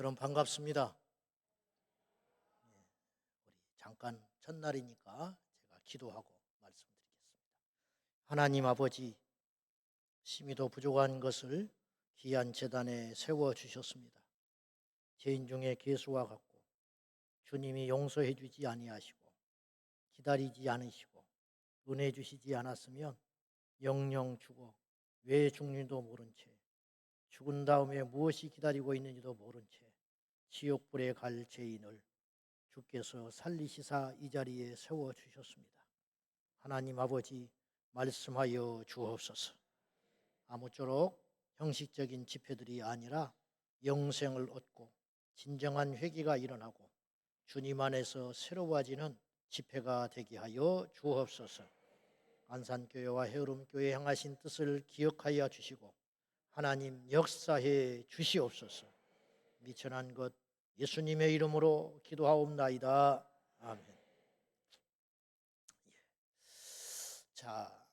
여러분 반갑습니다. 우리 잠깐 첫날이니까 제가 기도하고 말씀드리겠습니다. 하나님 아버지, 심히도 부족한 것을 귀한 제단에 세워 주셨습니다. 죄인 중에 괴수와 같고 주님이 용서해 주지 아니하시고 기다리지 않으시고 은혜 주시지 않았으면 영영 죽어 왜 죽는지도 모른 채 죽은 다음에 무엇이 기다리고 있는지도 모른 채 지옥불에 갈 죄인을 주께서 살리시사 이 자리에 세워주셨습니다. 하나님 아버지, 말씀하여 주옵소서. 아무쪼록 형식적인 집회들이 아니라 영생을 얻고 진정한 회개가 일어나고 주님 안에서 새로워지는 집회가 되게 하여 주옵소서. 안산교회와 헤어름교회 향하신 뜻을 기억하여 주시고 하나님 역사해 주시옵소서. 미천한 것 예수님의 이름으로 기도하옵나이다. 아멘. 자,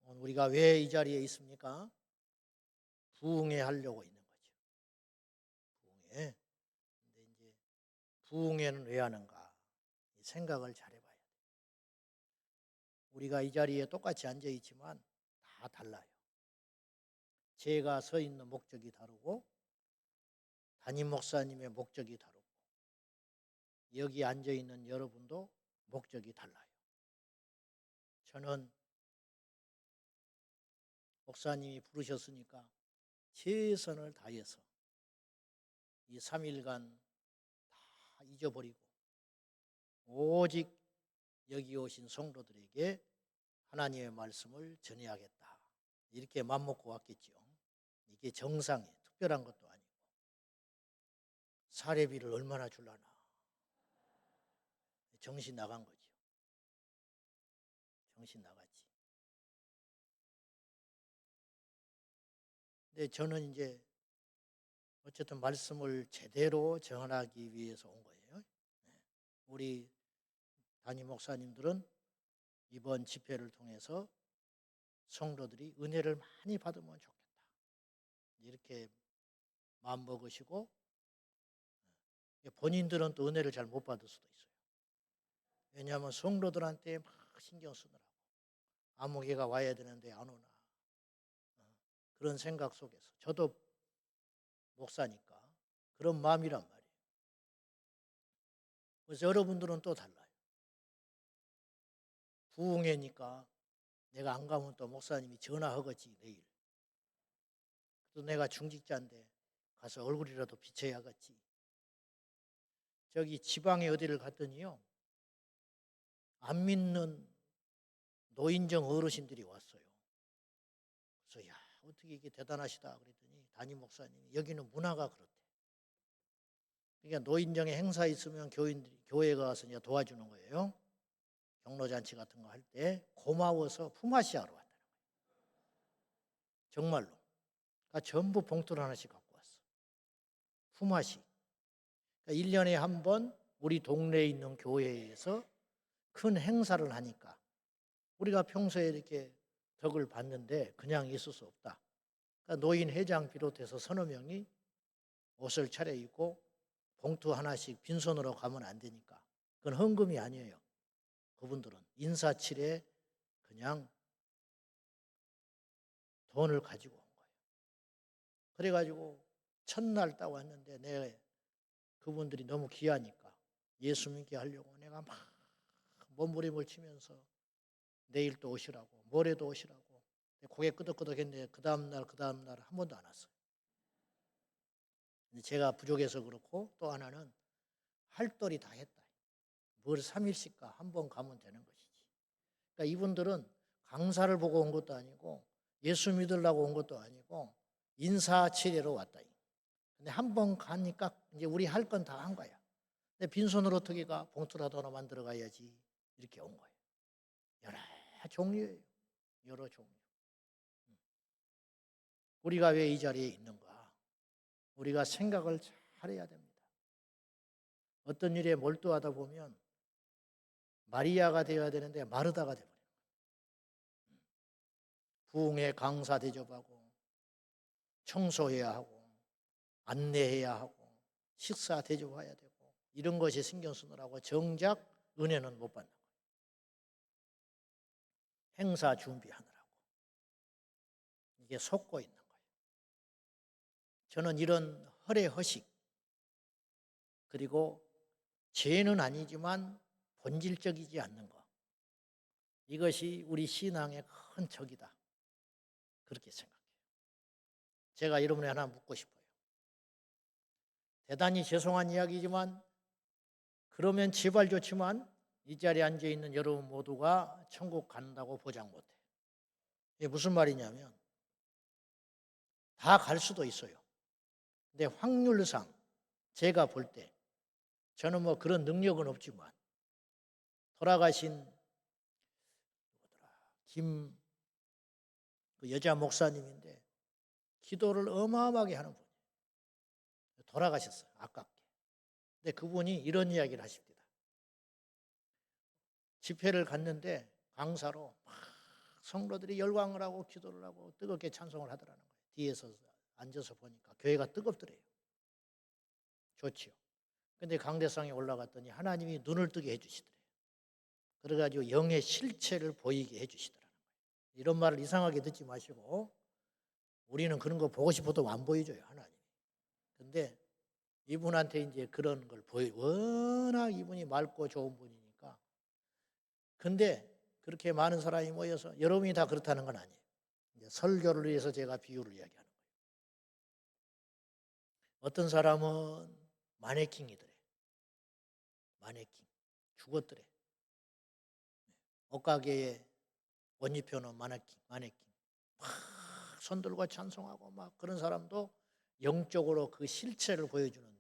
오늘 우리가 왜 이 자리에 있습니까? 부흥회 하려고 있는 거죠. 부흥회. 근데 이제 부흥회는 왜 하는가? 생각을 잘해봐야 돼. 우리가 이 자리에 똑같이 앉아 있지만 다 달라요. 제가 서 있는 목적이 다르고 담임 목사님의 목적이 다르고 여기 앉아 있는 여러분도 목적이 달라요. 저는 목사님이 부르셨으니까 최선을 다해서 이 3일간 다 잊어버리고 오직 여기 오신 성도들에게 하나님의 말씀을 전해야겠다. 이렇게 맘먹고 왔겠죠. 이게 정상이에요. 특별한 것도 아니고. 사례비를 얼마나 줄라나. 정신 나간 거죠. 정신 나갔지. 근데 저는 이제 어쨌든 말씀을 제대로 전하기 위해서 온 거예요. 우리 담임 목사님들은 이번 집회를 통해서 성도들이 은혜를 많이 받으면 좋겠다. 이렇게 마음먹으시고 본인들은 또 은혜를 잘 못 받을 수도 있어요. 왜냐하면 성도들한테 막 신경 쓰느라고 아무개가 와야 되는데 안 오나 그런 생각 속에서 저도 목사니까 그런 마음이란 말이에요. 그래서 여러분들은 또 달라요. 부흥회니까 내가 안 가면 또 목사님이 전화하겠지 내일. 또 내가 중직자인데 가서 얼굴이라도 비춰야겠지. 저기 지방에 어디를 갔더니요 안 믿는 노인정 어르신들이 왔어요. 그래서 야 어떻게 이게 대단하시다 그랬더니 담임 목사님이 여기는 문화가 그렇대. 그러니까 노인정에 행사 있으면 교회가 가서 이제 도와주는 거예요. 경로잔치 같은 거 할 때 고마워서 품앗이 하러 왔다는 거예요. 정말로. 그러니까 전부 봉투를 하나씩 갖고 왔어. 품앗이. 그러니까 1년에 한 번 우리 동네에 있는 교회에서 큰 행사를 하니까 우리가 평소에 이렇게 덕을 봤는데 그냥 있을 수 없다. 그러니까 노인 회장 비롯해서 서너 명이 옷을 차려입고 봉투 하나씩 빈손으로 가면 안 되니까 그건 헌금이 아니에요. 그분들은 인사치레 그냥 돈을 가지고 온 거예요. 그래가지고 첫날 딱 왔는데 내가 그분들이 너무 귀하니까 예수 믿게 하려고 내가 막 몸부림을 치면서 내일 또 오시라고 모레도 오시라고 고개 끄덕끄덕했는데 그 다음날 한 번도 안 왔어요. 제가 부족해서 그렇고 또 하나는 할 떨이 다 했다. 뭘 3일씩 가 한 번 가면 되는 것이지. 그러니까 이분들은 강사를 보고 온 것도 아니고 예수 믿으려고 온 것도 아니고 인사치레로 왔다. 근데 한 번 가니까 이제 우리 할 건 다 한 거야. 근데 빈손으로 어떻게 가? 봉투라도 하나 만들어 가야지. 이렇게 온 거예요. 여러 종류예요. 여러 종류. 우리가 왜 이 자리에 있는가? 우리가 생각을 잘해야 됩니다. 어떤 일에 몰두하다 보면 마리아가 되어야 되는데 마르다가 되어버려요. 부흥회 강사 대접하고 청소해야 하고 안내해야 하고 식사 대접해야 되고 이런 것이 신경 쓰느라고 정작 은혜는 못 받는 거예요. 행사 준비하느라고. 이게 속고 있는 거예요. 저는 이런 허례허식 그리고 죄는 아니지만 본질적이지 않는 것, 이것이 우리 신앙의 큰 적이다, 그렇게 생각해요. 제가 여러분에 하나 묻고 싶어요. 대단히 죄송한 이야기지만 그러면 제발 좋지만 이 자리에 앉아있는 여러분 모두가 천국 간다고 보장 못해요. 이게 무슨 말이냐면 다 갈 수도 있어요. 근데 확률상 제가 볼 때 저는 뭐 그런 능력은 없지만 돌아가신 김 그 여자 목사님인데 기도를 어마어마하게 하는 분이에요. 돌아가셨어요. 아깝게. 근데 그분이 이런 이야기를 하십니다. 집회를 갔는데 강사로 막 성도들이 열광을 하고 기도를 하고 뜨겁게 찬송을 하더라는 거예요. 뒤에서 앉아서 보니까 교회가 뜨겁더래요. 좋지요. 근데 강대상에 올라갔더니 하나님이 눈을 뜨게 해주시더래요. 그래가지고 영의 실체를 보이게 해주시더라는 거예요. 이런 말을 이상하게 듣지 마시고 우리는 그런 거 보고 싶어도 안 보여줘요, 하나님. 근데 이분한테 이제 그런 걸 워낙 이분이 맑고 좋은 분이니까. 근데 그렇게 많은 사람이 모여서 여러분이 다 그렇다는 건 아니에요. 이제 설교를 위해서 제가 비유를 이야기하는 거예요. 어떤 사람은 마네킹이더래. 마네킹. 죽었더래. 옷가게에 옷 입혀놓은 마네킹. 막 손들고 찬송하고 막 그런 사람도 영적으로 그 실체를 보여주는데,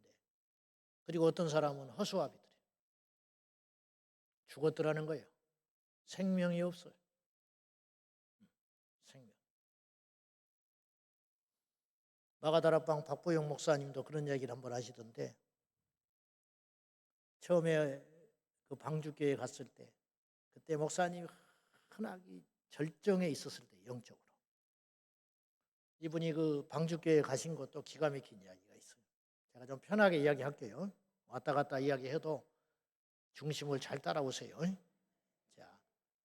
그리고 어떤 사람은 허수아비더래. 죽었더라는 거예요. 생명이 없어요. 생명. 마가다락방 박보영 목사님도 그런 얘기를 한번 하시던데, 처음에 그 방주교회 갔을 때 그때 목사님이 흔하게 절정에 있었을 때 영적으로 이분이 그 방주교회 가신 것도 기가 막힌 이야기가 있어요. 제가 좀 편하게 이야기할게요. 왔다 갔다 이야기해도 중심을 잘 따라오세요. 자,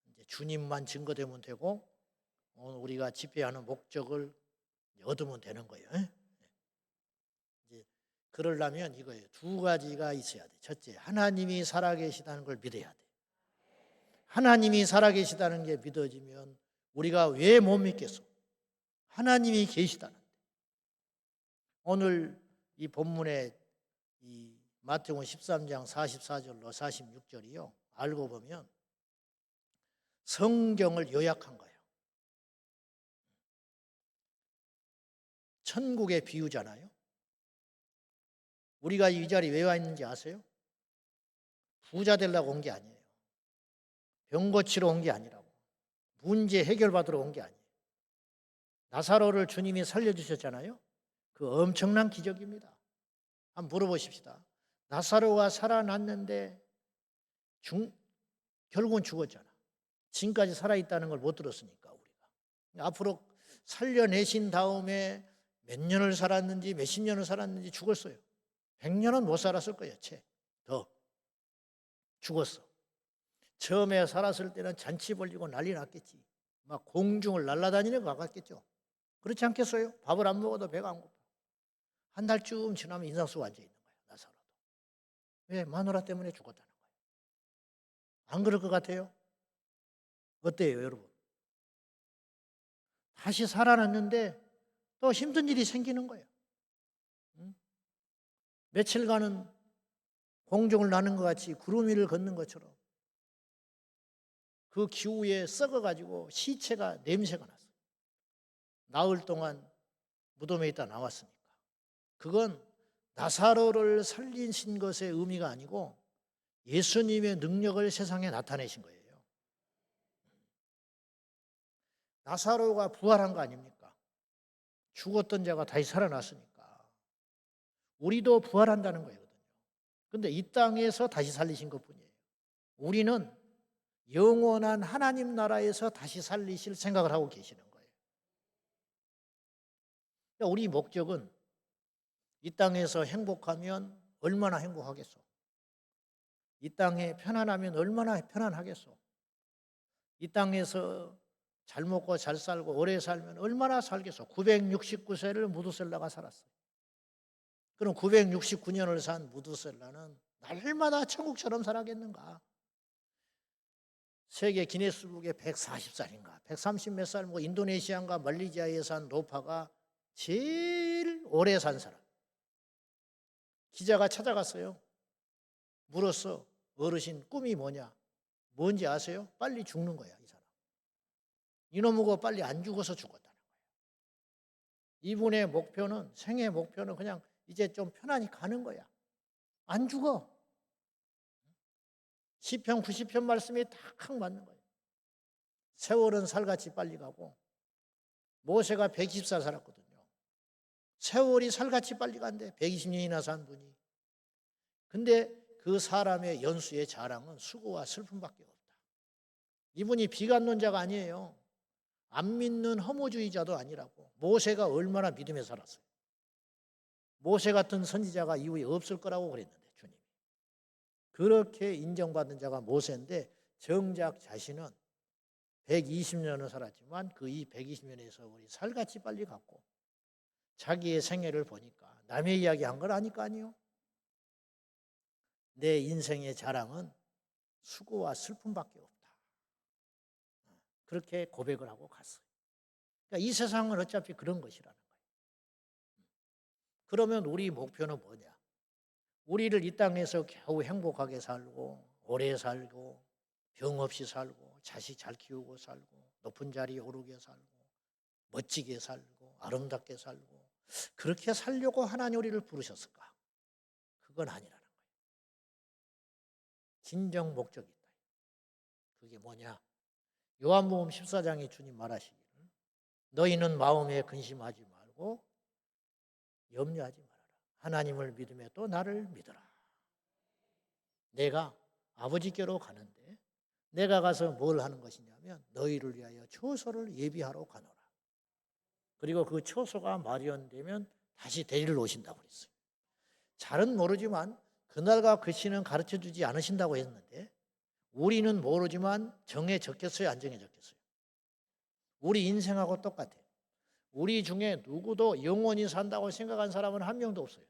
이제 주님만 증거되면 되고 오늘 우리가 집회하는 목적을 얻으면 되는 거예요. 이제 그러려면 이거예요. 두 가지가 있어야 돼. 첫째, 하나님이 살아계시다는 걸 믿어야 돼. 하나님이 살아계시다는 게 믿어지면 우리가 왜 못 믿겠어? 하나님이 계시다는데. 오늘 이 본문에 이 마태복음 13장 44절로 46절이요. 알고 보면 성경을 요약한 거예요. 천국의 비유잖아요. 우리가 이 자리에 왜 와 있는지 아세요? 부자 되려고 온 게 아니에요. 병 고치러 온 게 아니라고. 문제 해결받으러 온 게 아니에요. 나사로를 주님이 살려주셨잖아요. 그 엄청난 기적입니다. 한번 물어보십시다. 나사로가 살아났는데 결국은 죽었잖아. 지금까지 살아있다는 걸 못 들었으니까 우리가. 앞으로 살려내신 다음에 몇 년을 살았는지 몇십 년을 살았는지 죽었어요. 100년은 못 살았을 거예요. 더 죽었어. 처음에 살았을 때는 잔치 벌리고 난리 났겠지. 막 공중을 날아다니는 것 같겠죠. 그렇지 않겠어요? 밥을 안 먹어도 배가 안 고파. 한 달쯤 지나면 인상수가 앉아 있는 거예요. 나사로도. 왜? 마누라 때문에 죽었다는 거예요. 안 그럴 것 같아요? 어때요, 여러분? 다시 살아났는데 또 힘든 일이 생기는 거예요. 며칠간은 공중을 나는 것 같이 구름 위를 걷는 것처럼 그 기후에 썩어가지고 시체가 냄새가 났어요. 나흘 동안 무덤에 있다 나왔으니까. 그건 나사로를 살리신 것의 의미가 아니고 예수님의 능력을 세상에 나타내신 거예요. 나사로가 부활한 거 아닙니까? 죽었던 자가 다시 살아났으니까. 우리도 부활한다는 거거든요. 근데 이 땅에서 다시 살리신 것뿐이에요. 우리는 영원한 하나님 나라에서 다시 살리실 생각을 하고 계시는 거예요. 그러니까 우리 목적은 이 땅에서 행복하면 얼마나 행복하겠소? 이 땅에 편안하면 얼마나 편안하겠소? 이 땅에서 잘 먹고 잘 살고 오래 살면 얼마나 살겠소? 969세를 무두셀라가 살았어요. 그럼 969년을 산 무두셀라는 날마다 천국처럼 살았겠는가? 세계 기네스북에 140살인가 130 몇 살, 인도네시아인가 말레이시아에 산 노파가 제일 오래 산 사람. 기자가 찾아갔어요. 물었어. 어르신 꿈이 뭐냐? 뭔지 아세요? 빨리 죽는 거야, 이 사람. 이놈하고 빨리 안 죽어서 죽었다는 거예요. 이분의 목표는, 생애 목표는 그냥 이제 좀 편안히 가는 거야. 안 죽어. 시편 90편 말씀이 딱 맞는 거예요. 세월은 살같이 빨리 가고 모세가 120살 살았거든요. 세월이 살같이 빨리 간대. 120년이나 산 분이. 근데 그 사람의 연수의 자랑은 수고와 슬픔밖에 없다. 이분이 비관론자가 아니에요. 안 믿는 허무주의자도 아니라고. 모세가 얼마나 믿음에 살았어요. 모세 같은 선지자가 이후에 없을 거라고 그랬는데 주님이. 그렇게 인정받은 자가 모세인데 정작 자신은 120년을 살았지만 그 이 120년에서 우리 살같이 빨리 갔고 자기의 생애를 보니까 남의 이야기 한 걸 아니까 아니요. 내 인생의 자랑은 수고와 슬픔밖에 없다. 그렇게 고백을 하고 갔어요. 그러니까 이 세상은 어차피 그런 것이라는 거예요. 그러면 우리 목표는 뭐냐? 우리를 이 땅에서 겨우 행복하게 살고 오래 살고 병 없이 살고 자식 잘 키우고 살고 높은 자리에 오르게 살고 멋지게 살고 아름답게 살고 그렇게 살려고 하나님 우리를 부르셨을까? 그건 아니라는 거예요. 진정 목적이 있다. 그게 뭐냐? 요한복음 14장에 주님 말하시기를 너희는 마음에 근심하지 말고 염려하지 말아라. 하나님을 믿음에 또 나를 믿어라. 내가 아버지께로 가는데 내가 가서 뭘 하는 것이냐면 너희를 위하여 처소를 예비하러 가노라. 그리고 그 처소가 마련되면 다시 데리러 오신다고 그랬어요. 잘은 모르지만 그날과 그 시는 가르쳐주지 않으신다고 했는데 우리는 모르지만 정해 적겠어요? 안 정해 적겠어요? 우리 인생하고 똑같아요. 우리 중에 누구도 영원히 산다고 생각한 사람은 한 명도 없어요.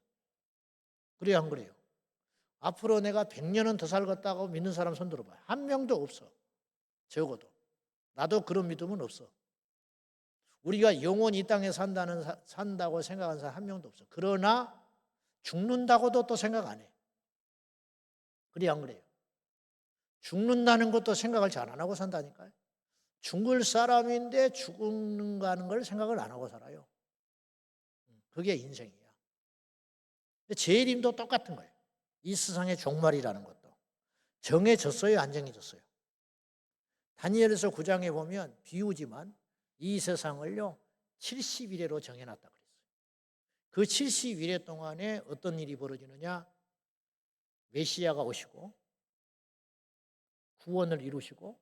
그래요, 안 그래요? 앞으로 내가 100년은 더 살겠다고 믿는 사람 손 들어봐요. 한 명도 없어. 적어도. 나도 그런 믿음은 없어. 우리가 영원히 이 땅에 산다고 생각하는 사람 한 명도 없어. 그러나 죽는다고도 또 생각 안 해. 그래요, 안 그래요? 죽는다는 것도 생각을 잘 안 하고 산다니까요. 죽을 사람인데 죽는다는 걸 생각을 안 하고 살아요. 그게 인생이야. 재림도 똑같은 거예요. 이 세상의 종말이라는 것도 정해졌어요, 안 정해졌어요? 다니엘서 9장에 보면 비유지만 이 세상을요 70일에로 정해놨다 그랬어요. 그 70일에 동안에 어떤 일이 벌어지느냐? 메시아가 오시고 구원을 이루시고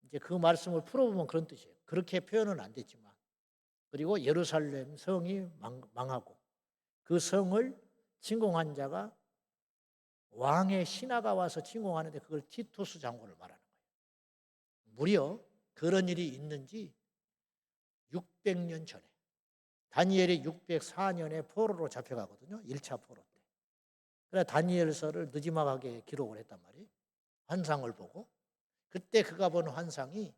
이제 그 말씀을 풀어보면 그런 뜻이에요. 그렇게 표현은 안 됐지만 그리고 예루살렘 성이 망하고 그 성을 침공한 자가 왕의 신하가 와서 침공하는데 그걸 티투스 장군을 말하는 거예요. 무려 그런 일이 있는지 600년 전에 다니엘이 604년에 포로로 잡혀가거든요. 1차 포로 때. 그래 다니엘서를 느지막하게 기록을 했단 말이에요. 환상을 보고 그때 그가 본 환상이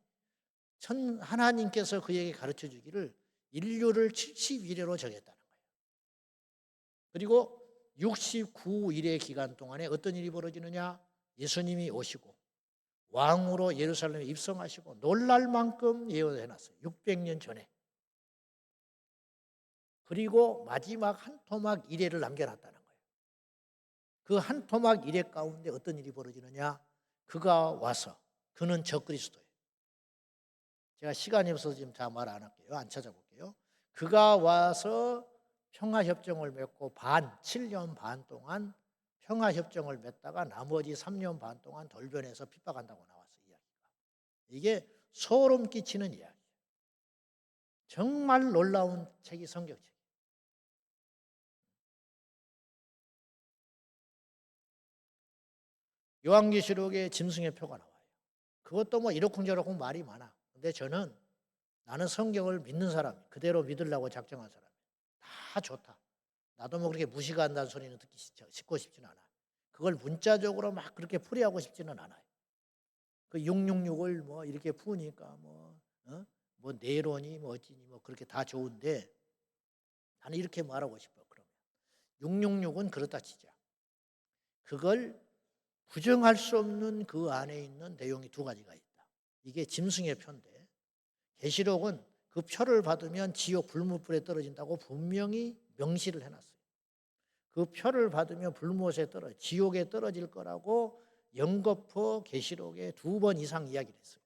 하나님께서 그에게 가르쳐 주기를 인류를 70일에로 정했다는 거예요. 그리고 69일의 기간 동안에 어떤 일이 벌어지느냐? 예수님이 오시고 왕으로 예루살렘에 입성하시고 놀랄 만큼 예언을 해놨어요. 600년 전에. 그리고 마지막 한 토막 이래를 남겨놨다는 거예요. 그 한 토막 이래 가운데 어떤 일이 벌어지느냐? 그가 와서 그는 적그리스도예요. 제가 시간이 없어서 지금 다 말 안 할게요. 안 찾아볼게요. 그가 와서 평화협정을 맺고 7년 반 동안 평화협정을 맺다가 나머지 3년 반 동안 돌변해서 핍박한다고 나왔어요. 이야기가. 이게 소름 끼치는 이야기예요. 정말 놀라운 책이 성경책이에요. 요한계시록에 짐승의 표가 나와요. 그것도 뭐 이러쿵저러쿵 말이 많아. 근데 나는 성경을 믿는 사람, 그대로 믿으려고 작정한 사람. 다 좋다. 나도 뭐 그렇게 무시한다는 소리는 듣고 싶지는 않아. 그걸 문자적으로 막 그렇게 풀이하고 싶지는 않아요. 그 666을 뭐 이렇게 푸니까 뭐 네론이 뭐 어찌니 뭐 그렇게 다 좋은데 나는 이렇게 말하고 싶어. 그러면 666은 그렇다 치자. 그걸 부정할 수 없는 그 안에 있는 내용이 두 가지가 있다. 이게 짐승의 표인데 계시록은 그 표를 받으면 지옥 불못불에 떨어진다고 분명히 명시를 해놨어요. 그 표를 받으면 불못에 지옥에 떨어질 거라고 연거푸 계시록에 2번 이상 이야기를 했어요.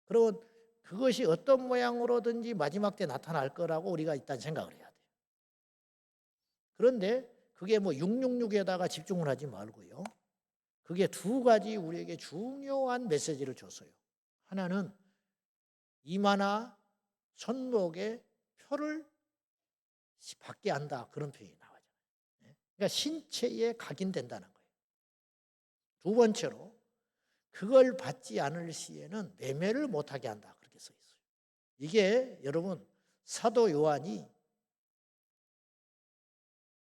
그러면 그것이 어떤 모양으로든지 마지막 때 나타날 거라고 우리가 일단 생각을 해야 돼요. 그런데 그게 뭐 666에다가 집중을 하지 말고요. 그게 두 가지 우리에게 중요한 메시지를 줬어요. 하나는 이마나 손목에 표를 받게 한다. 그런 표현이 나와요. 그러니까 신체에 각인된다는 거예요. 두 번째로 그걸 받지 않을 시에는 매매를 못하게 한다. 그렇게 써 있어요. 이게 여러분 사도 요한이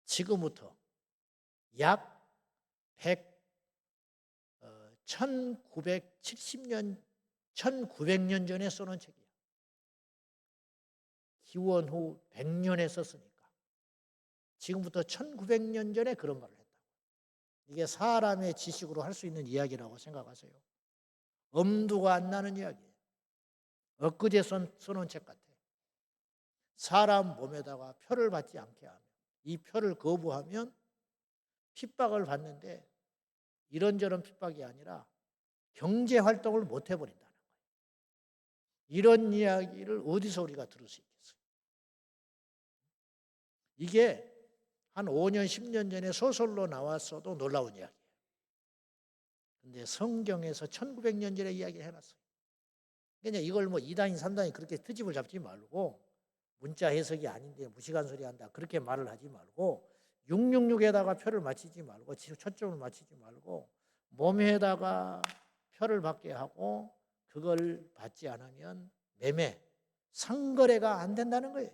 지금부터 약 1970년, 1900년 전에 써놓은 책이에요. 기원 후 100년에 썼으니까. 지금부터 1900년 전에 그런 말을 했다고. 이게 사람의 지식으로 할 수 있는 이야기라고 생각하세요? 엄두가 안 나는 이야기예요. 엊그제 써놓은 책 같아요. 사람 몸에다가 표를 받지 않게 하면, 이 표를 거부하면 핍박을 받는데 이런저런 핍박이 아니라 경제 활동을 못 해버린다는 거예요. 이런 이야기를 어디서 우리가 들을 수 있겠어요? 이게 한 5년, 10년 전에 소설로 나왔어도 놀라운 이야기예요. 근데 성경에서 1900년 전에 이야기를 해놨어요. 그러니까 이걸 뭐 2단이, 3단이 그렇게 트집을 잡지 말고 문자 해석이 아닌데 무식한 소리 한다. 그렇게 말을 하지 말고 666에다가 표를 맞추지 말고 초점을 맞추지 말고 몸에다가 표를 받게 하고 그걸 받지 않으면 매매, 상거래가 안 된다는 거예요.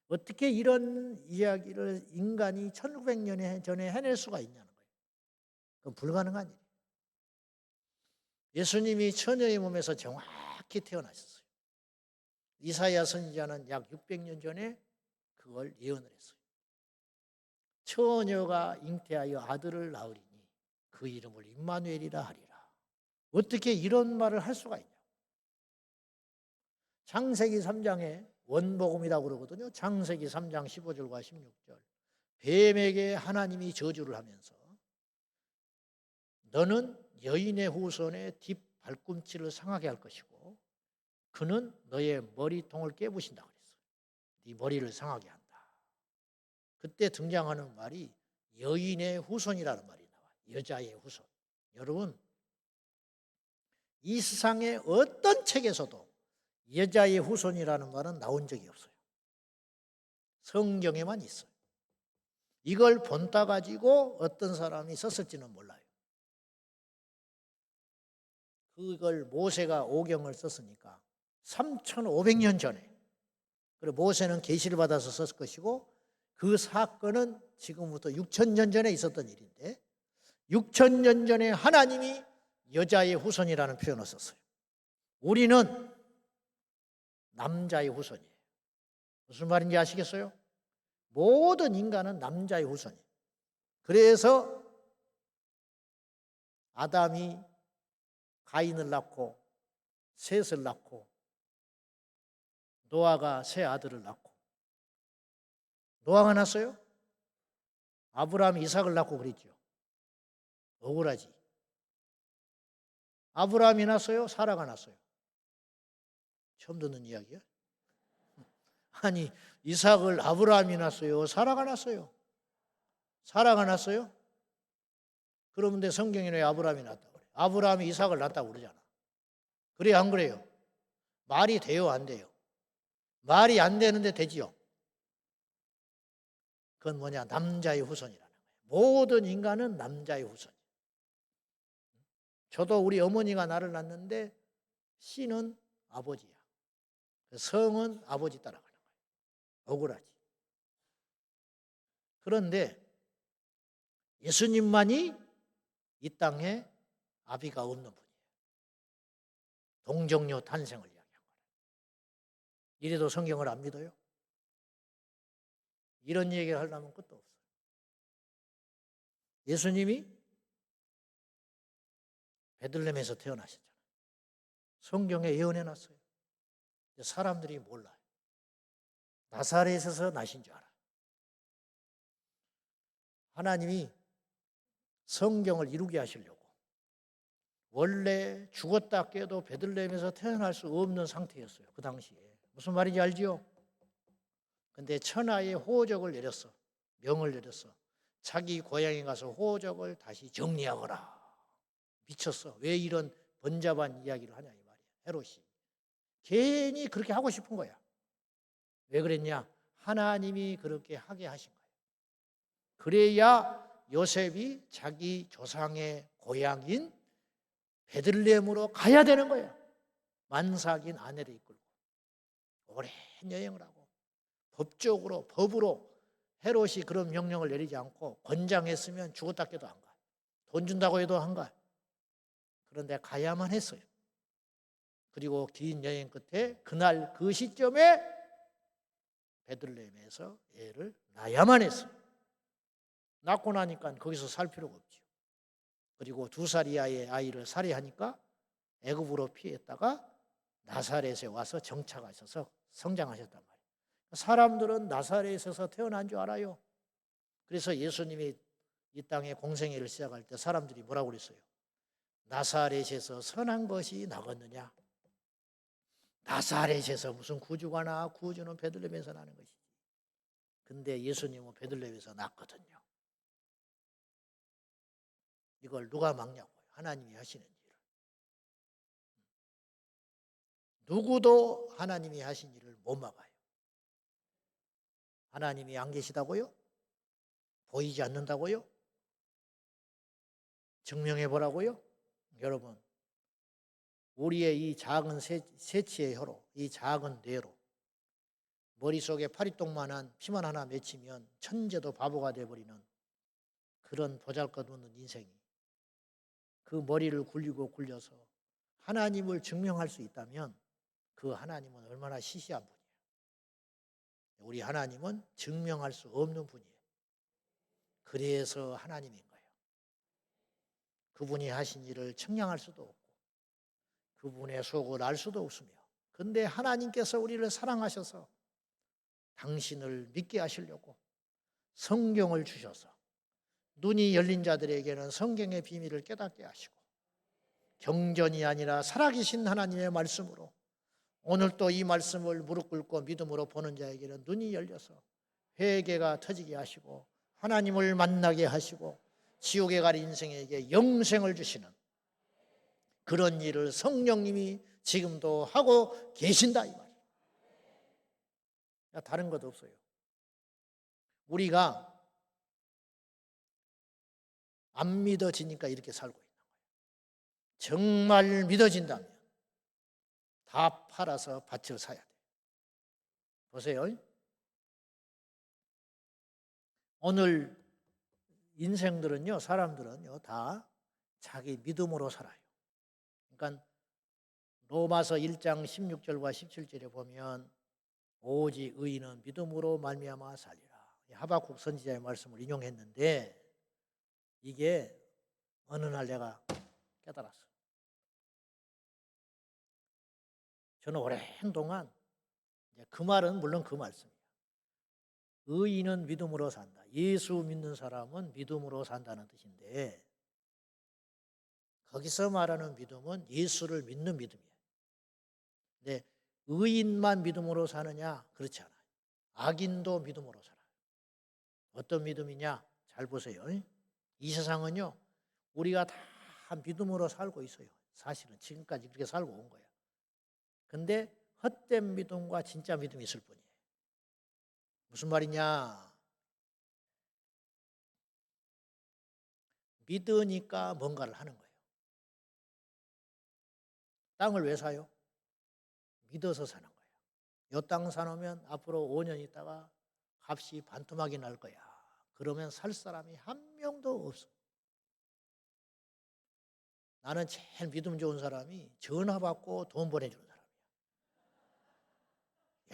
어떻게 이런 이야기를 인간이 1900년 전에 해낼 수가 있냐는 거예요. 그건 불가능한 일이에요. 예수님이 처녀의 몸에서 정확히 태어나셨어요. 이사야 선지자는 약 600년 전에 그걸 예언을 했어요. 처녀가 잉태하여 아들을 낳으리니 그 이름을 임마누엘이라 하리라. 어떻게 이런 말을 할 수가 있냐? 창세기 3장에 원복음이라고 그러거든요. 창세기 3장 15절과 16절. 뱀에게 하나님이 저주를 하면서 너는 여인의 후손의 뒷발꿈치를 상하게 할 것이고 그는 너의 머리통을 깨부신다 그랬어요. 네 머리를 상하게 한다. 그때 등장하는 말이 여인의 후손이라는 말이 나와요. 여자의 후손. 여러분, 이 세상의 어떤 책에서도 여자의 후손이라는 말은 나온 적이 없어요. 성경에만 있어요. 이걸 본따 가지고 어떤 사람이 썼을지는 몰라요. 그걸 모세가 오경을 썼으니까 3500년 전에, 그리고 모세는 계시를 받아서 썼을 것이고 그 사건은 지금부터 6000년 전에 있었던 일인데 6000년 전에 하나님이 여자의 후손이라는 표현을 썼어요. 우리는 남자의 후손이에요. 무슨 말인지 아시겠어요? 모든 인간은 남자의 후손이에요. 그래서 아담이 가인을 낳고 셋을 낳고 노아가 세 아들을 낳고 노아가 낳았어요? 아브라함이 이삭을 낳고 그랬죠. 억울하지. 아브라함이 낳았어요? 사라가 낳았어요? 처음 듣는 이야기야? 아니 이삭을 아브라함이 낳았어요? 사라가 낳았어요? 사라가 낳았어요? 그런데 성경에는 왜 아브라함이 낳았다고 그래요? 아브라함이 이삭을 낳았다고 그러잖아. 그래요 안 그래요? 말이 돼요 안 돼요? 말이 안 되는데 되지요. 그건 뭐냐? 남자의 후손이라는 거예요. 모든 인간은 남자의 후손. 저도 우리 어머니가 나를 낳는데 씨는 아버지야. 성은 아버지 따라가는 거예요. 억울하지. 그런데 예수님만이 이 땅에 아비가 없는 분이에요. 동정녀 탄생을 이야기한 거예요. 이래도 성경을 안 믿어요? 이런 얘기를 하려면 끝도 없어요. 예수님이 베들레헴에서 태어나셨잖아요. 성경에 예언해놨어요. 사람들이 몰라요. 나사렛에서 나신 줄 알아요. 하나님이 성경을 이루게 하시려고 원래 죽었다 깨도 베들레헴에서 태어날 수 없는 상태였어요. 그 당시에. 무슨 말인지 알지요? 근데 천하의 호적을 내렸어. 명을 내렸어. 자기 고향에 가서 호적을 다시 정리하거라. 미쳤어. 왜 이런 번잡한 이야기를 하냐 이 말이야. 헤롯이. 괜히 그렇게 하고 싶은 거야. 왜 그랬냐? 하나님이 그렇게 하게 하신 거예요. 그래야 요셉이 자기 조상의 고향인 베들레헴으로 가야 되는 거예요. 만삭인 아내를 이끌고 오랜 여행을 하고 법으로 헤롯이 그런 명령을 내리지 않고 권장했으면 죽었다 깨도 안 가. 돈 준다고 해도 안 가. 그런데 가야만 했어요. 그리고 긴 여행 끝에 그날 그 시점에 베들레헴에서 애를 낳아야만 했어요. 낳고 나니까 거기서 살 필요가 없죠. 그리고 2살 이하의 아이를 살해하니까 애굽으로 피했다가 나사렛에 와서 정착하셔서 성장하셨단 말이에요. 사람들은 나사렛에서 태어난 줄 알아요. 그래서 예수님이 이 땅에 공생애를 시작할 때 사람들이 뭐라고 그랬어요? 나사렛에서 선한 것이 나겠느냐? 나사렛에서 무슨 구주가 나? 구주는 베들레헴에서 나는 것이지. 근데 예수님은 베들레헴에서 났거든요. 이걸 누가 막냐고요? 하나님이 하시는 일을. 누구도 하나님이 하신 일을 못 막아요. 하나님이 안 계시다고요? 보이지 않는다고요? 증명해 보라고요? 여러분, 우리의 이 작은 새치의 혀로, 이 작은 뇌로 머릿속에 파리똥만한 피만 하나 맺히면 천재도 바보가 돼버리는 그런 보잘것없는 인생이 그 머리를 굴리고 굴려서 하나님을 증명할 수 있다면 그 하나님은 얼마나 시시한 분이에요. 우리 하나님은 증명할 수 없는 분이에요. 그래서 하나님인 거예요. 그분이 하신 일을 측량할 수도 없고 그분의 속을 알 수도 없으며 근데 하나님께서 우리를 사랑하셔서 당신을 믿게 하시려고 성경을 주셔서 눈이 열린 자들에게는 성경의 비밀을 깨닫게 하시고 경전이 아니라 살아계신 하나님의 말씀으로 오늘 또 이 말씀을 무릎 꿇고 믿음으로 보는 자에게는 눈이 열려서 회개가 터지게 하시고 하나님을 만나게 하시고 지옥에 갈 인생에게 영생을 주시는 그런 일을 성령님이 지금도 하고 계신다 이 말이에요. 다른 것 없어요. 우리가 안 믿어지니까 이렇게 살고 있는 거예요. 정말 믿어진다면 다 팔아서 밭을 사야 돼요. 보세요. 오늘 인생들은요, 사람들은요, 다 자기 믿음으로 살아요. 그러니까 로마서 1장 16절과 17절에 보면 오직 의인은 믿음으로 말미암아 살리라. 하박국 선지자의 말씀을 인용했는데 이게 어느 날 내가 깨달았어요. 저는 오랜 동안 그 말은 물론 그 말씀이에요. 의인은 믿음으로 산다. 예수 믿는 사람은 믿음으로 산다는 뜻인데 거기서 말하는 믿음은 예수를 믿는 믿음이에요. 근데 의인만 믿음으로 사느냐? 그렇지 않아요. 악인도 믿음으로 살아요. 어떤 믿음이냐? 잘 보세요. 이 세상은요, 우리가 다 믿음으로 살고 있어요. 사실은 지금까지 그렇게 살고 온 거예요. 근데 헛된 믿음과 진짜 믿음이 있을 뿐이에요. 무슨 말이냐? 믿으니까 뭔가를 하는 거예요. 땅을 왜 사요? 믿어서 사는 거예요. 이 땅 사놓으면 앞으로 5년 있다가 값이 반토막이 날 거야. 그러면 살 사람이 한 명도 없어. 나는 제일 믿음 좋은 사람이 전화 받고 돈 보내주는 사람이야.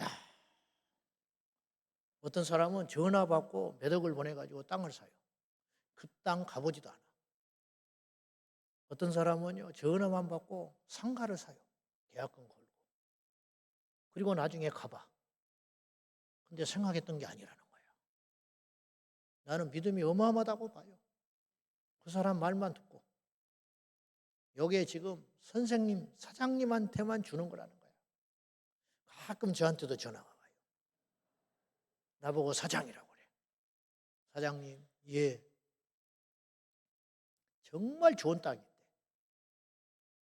야, 어떤 사람은 전화 받고 몇 억을 보내가지고 땅을 사요. 그 땅 가보지도 않아. 어떤 사람은요, 전화만 받고 상가를 사요. 계약금 걸고. 그리고 나중에 가봐. 근데 생각했던 게 아니라는 거야. 나는 믿음이 어마어마하다고 봐요. 그 사람 말만 듣고. 여기에 지금 선생님, 사장님한테만 주는 거라는 거야. 가끔 저한테도 전화가 와요. 나보고 사장이라고 그래. 사장님, 예. 정말 좋은 땅인데.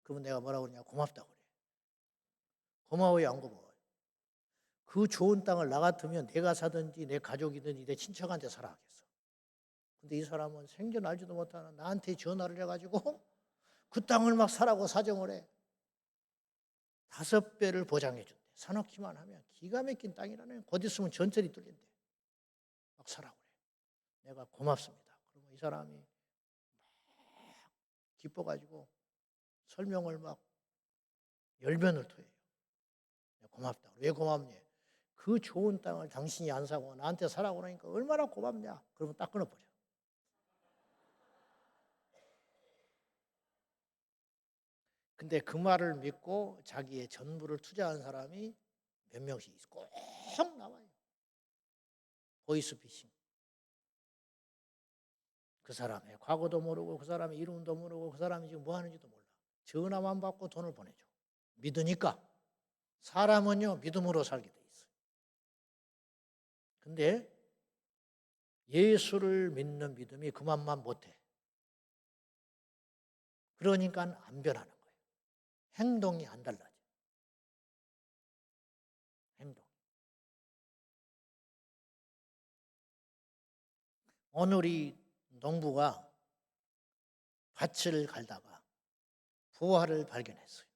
그러면 내가 뭐라고 그러냐? 고맙다고 그래. 고마워요, 안 고마워요? 그 좋은 땅을 나 같으면 내가 사든지 내 가족이든지 내 친척한테 사라 하겠어. 근데 이 사람은 생전 알지도 못하는 나한테 전화를 해가지고 그 땅을 막 사라고 사정을 해. 5배를 보장해 준대. 사놓기만 하면 기가 막힌 땅이라네. 곧 있으면 전철이 뚫린대. 막 사라고 그래. 내가 고맙습니다. 그러면 이 사람이 막 기뻐가지고 설명을 막 열변을 토해요. 고맙다. 왜 고맙냐? 그 좋은 땅을 당신이 안 사고 나한테 사라고 그러니까 얼마나 고맙냐? 그러면 딱 끊어버려. 근데 그 말을 믿고 자기의 전부를 투자한 사람이 몇 명씩 있어. 꼭 나와요. 보이스피싱. 그 사람의 과거도 모르고 그 사람의 이름도 모르고 그 사람이 지금 뭐 하는지도 몰라. 전화만 받고 돈을 보내줘. 믿으니까. 사람은요, 믿음으로 살게 돼 있어요. 근데 예수를 믿는 믿음이 그만만 못해. 그러니까 안 변하는 거예요. 행동이 안 달라져. 행동. 오늘 우리 농부가 밭을 갈다가 부화를 발견했어요.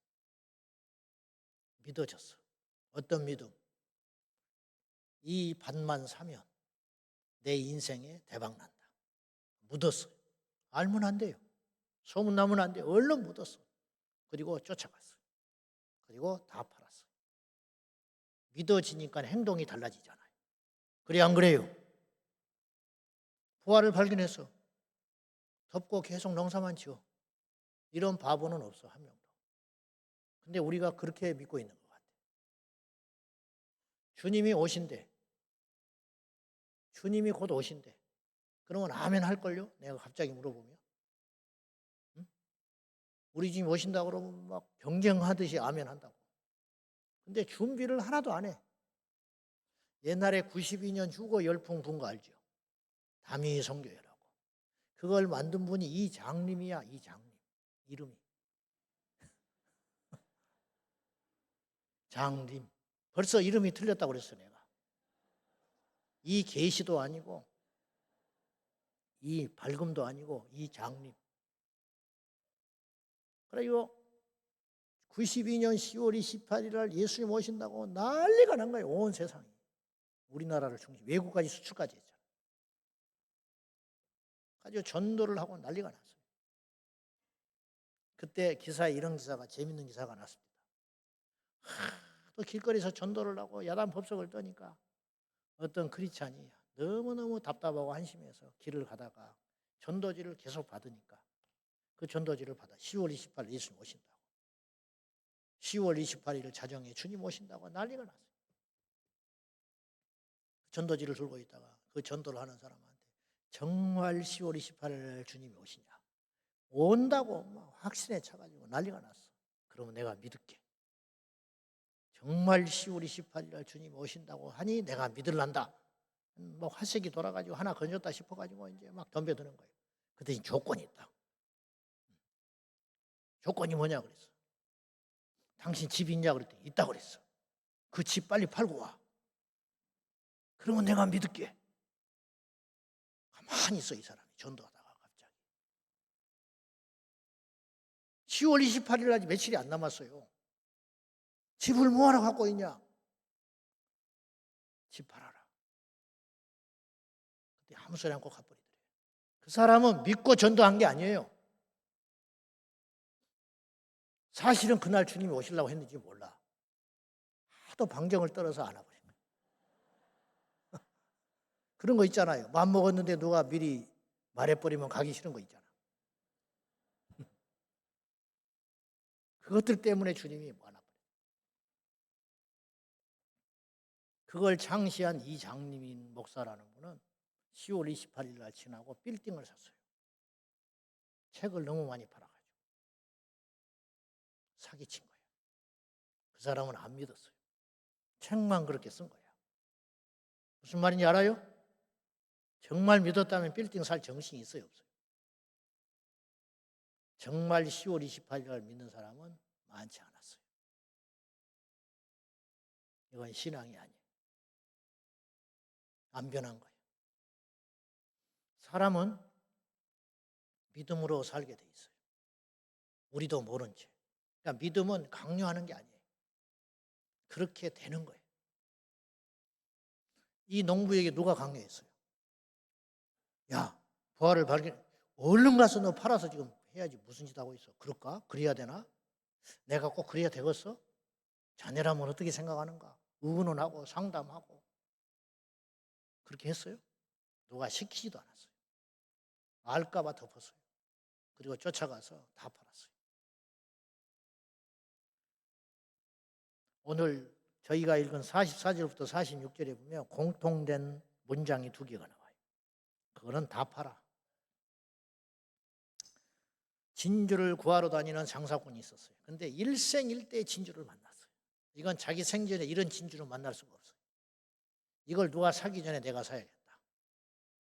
믿어졌어. 어떤 믿음? 이 밭만 사면 내 인생에 대박 난다. 묻었어요. 알면 안 돼요. 소문나면 안 돼요. 얼른 묻었어. 그리고 쫓아갔어요. 그리고 다 팔았어요. 믿어지니까 행동이 달라지잖아요. 그래 안 그래요? 부화를 발견했어. 덮고 계속 농사만 지어. 이런 바보는 없어, 한 명도. 근데 우리가 그렇게 믿고 있는 것 같아. 주님이 오신대. 주님이 곧 오신대. 그러면 아멘 할걸요? 내가 갑자기 물어보면. 응? 우리 주님 오신다고 그러면 막 경쟁하듯이 아멘 한다고. 근데 준비를 하나도 안 해. 옛날에 92년 휴거 열풍 분 거 알죠? 다미 성교회라고. 그걸 만든 분이 이장님이야, 이장님. 이름이. 장님. 벌써 이름이 틀렸다고 그랬어, 내가. 이 계시도 아니고, 이 밝음도 아니고, 이 장님. 그래요. 92년 10월 28일 날 예수님 오신다고 난리가 난 거예요, 온 세상이. 우리나라를 중심, 외국까지 수출까지 했잖아요. 가지고 전도를 하고 난리가 났어요. 그때 기사에 이런 기사가, 재밌는 기사가 났습니다. 또 길거리에서 전도를 하고 야단 법석을 떠니까 어떤 크리스찬이 너무너무 답답하고 한심해서 길을 가다가 전도지를 계속 받으니까 그 전도지를 받아 10월 28일 예수님 오신다고. 10월 28일 자정에 주님 오신다고 난리가 났어요. 전도지를 들고 있다가 그 전도를 하는 사람한테 정말 10월 28일 주님이 오시냐. 온다고 막 확신에 차가지고 난리가 났어. 그러면 내가 믿을게. 정말 10월 28일 날 주님 오신다고 하니 내가 믿을란다. 뭐 화색이 돌아가지고 하나 건졌다 싶어가지고 이제 막 덤벼드는 거예요. 그랬더니 조건이 있다. 조건이 뭐냐 그랬어. 당신 집 있냐 그랬더니 있다 그랬어. 그 집 빨리 팔고 와. 그러면 내가 믿을게. 가만히 있어 이 사람이 전도하다가 갑자기. 10월 28일 날 며칠이 안 남았어요. 집을 뭐하러 갖고 있냐? 집 팔아라. 그때 아무 소리 않고 가버리더래요. 그 사람은 믿고 전도한 게 아니에요. 사실은 그날 주님이 오시려고 했는지 몰라. 하도 방정을 떨어서 안 와버린 거예요. 그런 거 있잖아요. 마음 먹었는데 누가 미리 말해버리면 가기 싫은 거 있잖아. 그것들 때문에 주님이 와나버려요. 그걸 창시한 이 장님인 목사라는 분은 10월 28일 날 지나고 빌딩을 샀어요. 책을 너무 많이 팔아가지고 사기친 거예요. 그 사람은 안 믿었어요. 책만 그렇게 쓴 거야. 무슨 말인지 알아요? 정말 믿었다면 빌딩 살 정신이 있어요, 없어요? 정말 10월 28일 날 믿는 사람은 많지 않았어요. 이건 신앙이 아니에요. 안 변한 거예요. 사람은 믿음으로 살게 돼 있어요. 우리도 모른 채. 그러니까 믿음은 강요하는 게 아니에요. 그렇게 되는 거예요. 이 농부에게 누가 강요했어요? 야, 부활을 발견, 얼른 가서 너 팔아서 지금 해야지. 무슨 짓 하고 있어? 그럴까? 그래야 되나? 내가 꼭 그래야 되겠어? 자네라면 어떻게 생각하는가? 의논하고 상담하고 그렇게 했어요? 누가 시키지도 않았어요. 알까봐 덮었어요. 그리고 쫓아가서 다 팔았어요. 오늘 저희가 읽은 44절부터 46절에 보면 공통된 문장이 두 개가 나와요. 그거는 다 팔아. 진주를 구하러 다니는 장사꾼이 있었어요. 근데 일생일대의 진주를 만났어요. 이건 자기 생전에 이런 진주를 만날 수가 없어요. 이걸 누가 사기 전에 내가 사야겠다.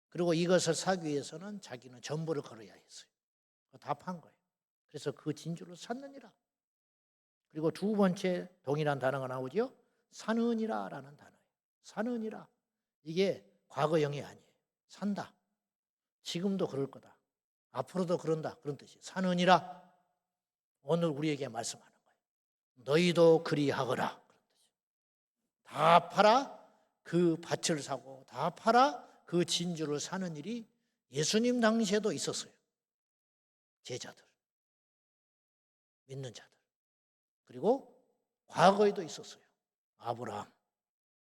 그리고 이것을 사기 위해서는 자기는 전부를 걸어야 했어요. 다 판 거예요. 그래서 그 진주를 샀느니라. 그리고 두 번째 동일한 단어가 나오죠. 사느니라라는 단어예요. 사느니라. 이게 과거형이 아니에요. 산다. 지금도 그럴 거다. 앞으로도 그런다. 그런 뜻이에요. 사느니라. 오늘 우리에게 말씀하는 거예요. 너희도 그리하거라. 그런 뜻이에요. 다 팔아 그 밭을 사고 다 팔아 그 진주를 사는 일이 예수님 당시에도 있었어요. 제자들, 믿는 자들. 그리고 과거에도 있었어요. 아브라함,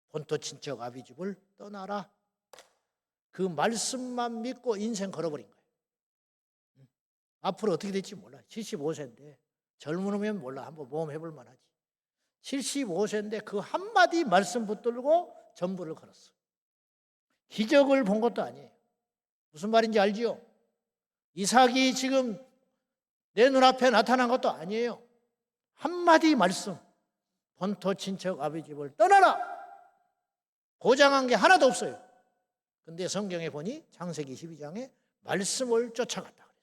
본토 친척 아비집을 떠나라. 그 말씀만 믿고 인생 걸어버린 거예요. 앞으로 어떻게 될지 몰라. 75세인데 젊으면 몰라. 한번 모험해볼 만하지. 75세인데 그 한마디 말씀 붙들고 전부를 걸었어. 기적을 본 것도 아니에요. 무슨 말인지 알지요? 이삭이 지금 내 눈앞에 나타난 것도 아니에요. 한마디 말씀. 본토 친척 아비 집을 떠나라. 고장한 게 하나도 없어요. 근데 성경에 보니 창세기 12장에 말씀을 쫓아갔다 그랬어요.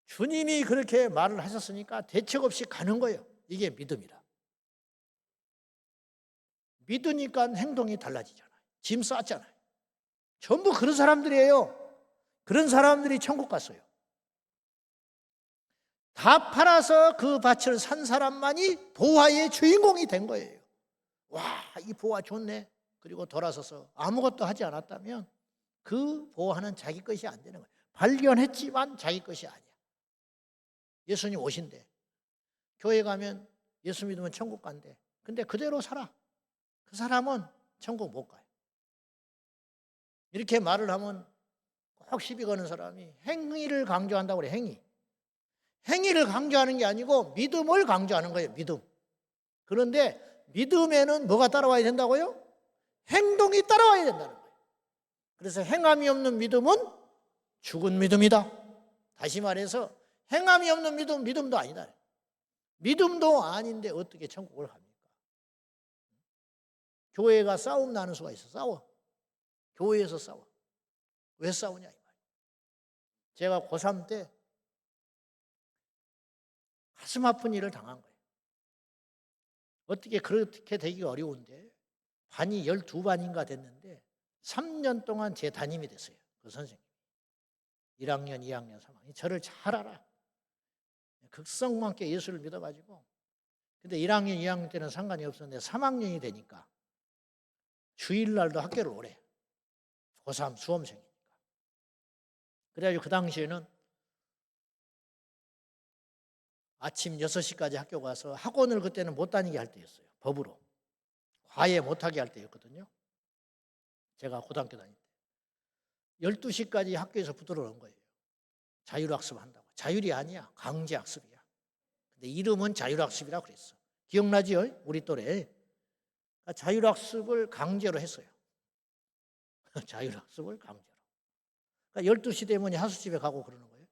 주님이 그렇게 말을 하셨으니까 대책 없이 가는 거예요. 이게 믿음이라. 믿으니까 행동이 달라지잖아요. 짐 쌌잖아요. 전부 그런 사람들이에요. 그런 사람들이 천국 갔어요. 다 팔아서 그 밭을 산 사람만이 보화의 주인공이 된 거예요. 와, 이 보화 좋네. 그리고 돌아서서 아무것도 하지 않았다면 그 보화는 자기 것이 안 되는 거예요. 발견했지만 자기 것이 아니야. 예수님 오신대. 교회 가면 예수 믿으면 천국 간대. 근데 그대로 살아. 그 사람은 천국 못 가요. 이렇게 말을 하면 꼭 시비 거는 사람이 행위를 강조한다고 그래. 행위를 강조하는 게 아니고 믿음을 강조하는 거예요. 믿음. 그런데 믿음에는 뭐가 따라와야 된다고요? 행동이 따라와야 된다는 거예요. 그래서 행함이 없는 믿음은 죽은 믿음이다. 다시 말해서 행함이 없는 믿음은 믿음도 아니다. 믿음도 아닌데 어떻게 천국을 갑니까? 교회가 싸움 나는 수가 있어. 싸워. 교회에서 싸워. 왜 싸우냐 이 말이에요. 제가 고3 때 가슴 아픈 일을 당한 거예요. 어떻게 그렇게 되기 어려운데 반이 12반인가 됐는데 3년 동안 제 담임이 됐어요. 그 선생님. 1학년, 2학년, 3학년. 저를 잘 알아. 극성맞게 예수를 믿어가지고, 근데 1학년, 2학년 때는 상관이 없었는데 3학년이 되니까 주일날도 학교를 오래. 고3 수험생이니까. 그래가지고 그 당시에는 아침 6시까지 학교 가서 학원을 그때는 못 다니게 할 때였어요. 법으로. 과외 못하게 할 때였거든요. 제가 고등학교 다닐 때. 12시까지 학교에서 붙들어 놓은 거예요. 자율학습 한다고. 자율이 아니야. 강제학습이야. 근데 이름은 자율학습이라고 그랬어. 기억나지요? 우리 또래. 자율학습을 강제로 했어요. 자율학습을 강제로. 그러니까 12시 되면 하수집에 가고 그러는 거예요.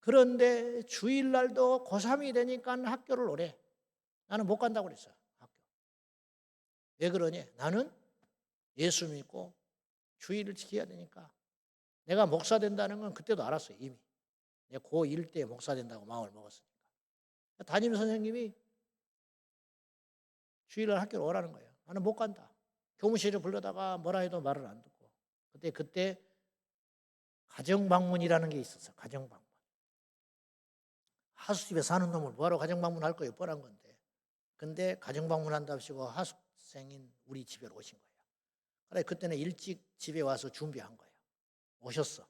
그런데 주일날도 고3이 되니까 학교를 오래. 나는 못 간다고 그랬어요. 학교. 왜 그러니? 나는 예수 믿고 주일을 지켜야 되니까. 내가 목사 된다는 건 그때도 알았어요. 이미. 내가 고1 때 목사 된다고 마음을 먹었으니까. 담임 선생님이 주일날 학교를 오라는 거예요. 나는 못 간다. 교무실에 불러다가 뭐라 해도 말을 안 듣고. 그때 가정방문이라는 게 있었어. 가정방문. 하수집에 사는 놈을 뭐하러 가정방문할 거예요. 뻔한 건데. 근데 가정방문한답시고 하숙생인 우리 집에 오신 거예요. 그래 그때는 일찍 집에 와서 준비한 거예요. 오셨어.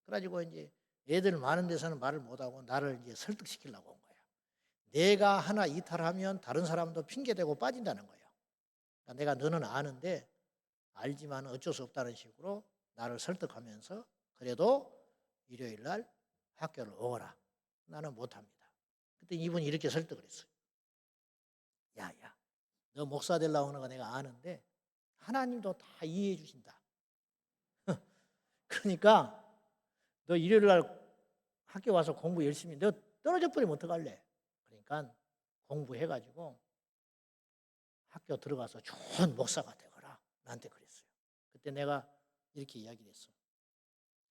그래가지고 이제 애들 많은 데서는 말을 못하고 나를 이제 설득시키려고 온 거예요. 내가 하나 이탈하면 다른 사람도 핑계대고 빠진다는 거예요. 그러니까 내가 너는 아는데 알지만 어쩔 수 없다는 식으로 나를 설득하면서 그래도 일요일 날 학교를 오거라. 나는 못합니다. 그때 이분이 이렇게 설득을 했어요. 야야, 너 목사 되려고 하는 거 내가 아는데 하나님도 다 이해해 주신다. 그러니까 너 일요일 날 학교 와서 공부 열심히, 너 떨어져 버리면 어떡할래? 그러니까 공부해가지고 학교 들어가서 좋은 목사가 되거라. 나한테 그랬어요. 그때 내가 이렇게 이야기를 했어.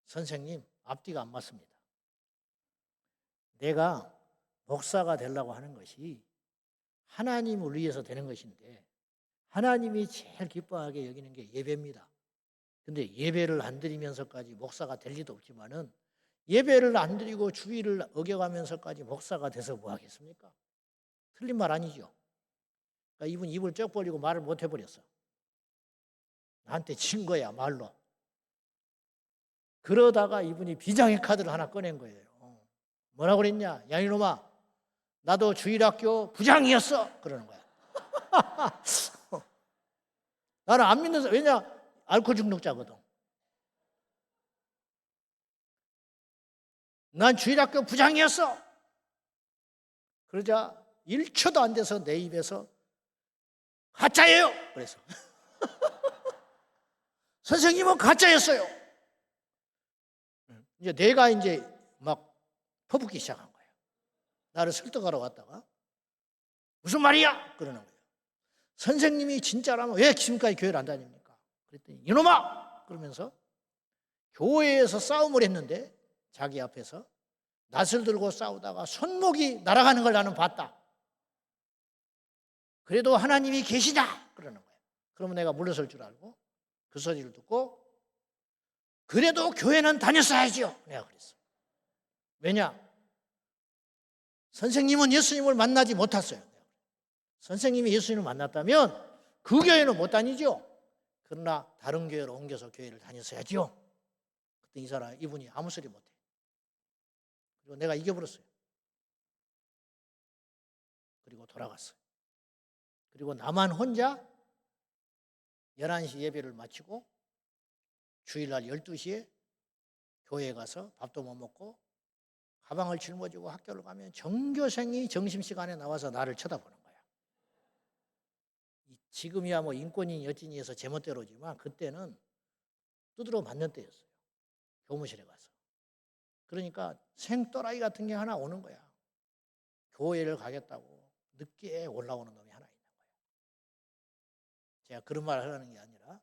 선생님, 앞뒤가 안 맞습니다. 내가 목사가 되려고 하는 것이 하나님을 위해서 되는 것인데 하나님이 제일 기뻐하게 여기는 게 예배입니다. 근데 예배를 안 드리면서까지 목사가 될 리도 없지만은 예배를 안 드리고 주의를 어겨가면서까지 목사가 돼서 뭐 하겠습니까? 틀린 말 아니죠. 그러니까 이분 입을 쩍 벌리고 말을 못 해버렸어. 나한테 진 거야 말로. 그러다가 이분이 비장의 카드를 하나 꺼낸 거예요. 뭐라고 그랬냐? 야 이놈아, 나도 주일학교 부장이었어. 그러는 거야. 나는 안 믿는 사람, 왜냐? 알코올 중독자거든. 난 주일학교 부장이었어. 그러자 1초도 안 돼서 내 입에서 가짜예요. 그래서 선생님은 가짜였어요. 이제 내가 이제 막 퍼붓기 시작한 거예요. 나를 설득하러 왔다가 무슨 말이야? 그러는 거예요. 선생님이 진짜라면 왜 지금까지 교회를 안 다닙니까? 그랬더니 이놈아! 그러면서 교회에서 싸움을 했는데 자기 앞에서 낫을 들고 싸우다가 손목이 날아가는 걸 나는 봤다. 그래도 하나님이 계시다. 그러는 거예요. 그러면 내가 물러설 줄 알고 그 소리를 듣고 그래도 교회는 다녔어야지요. 내가 그랬어. 왜냐? 선생님은 예수님을 만나지 못했어요. 선생님이 예수님을 만났다면 그 교회는 못 다니죠. 그러나 다른 교회로 옮겨서 교회를 다녔어야지요. 그때 이분이 아무 소리 못해. 그리고 내가 이겨버렸어요. 그리고 돌아갔어요. 그리고 나만 혼자 11시 예배를 마치고 주일날 12시에 교회에 가서 밥도 못 먹고 가방을 짊어지고 학교를 가면 전교생이 점심시간에 나와서 나를 쳐다보는 거야. 지금이야 뭐 인권이 여진이 해서 제멋대로지만 그때는 두드러 맞는 때였어요. 교무실에 가서. 그러니까 생또라이 같은 게 하나 오는 거야. 교회를 가겠다고 늦게 올라오는 놈이 하나 있는 거야. 제가 그런 말을 하려는 게 아니라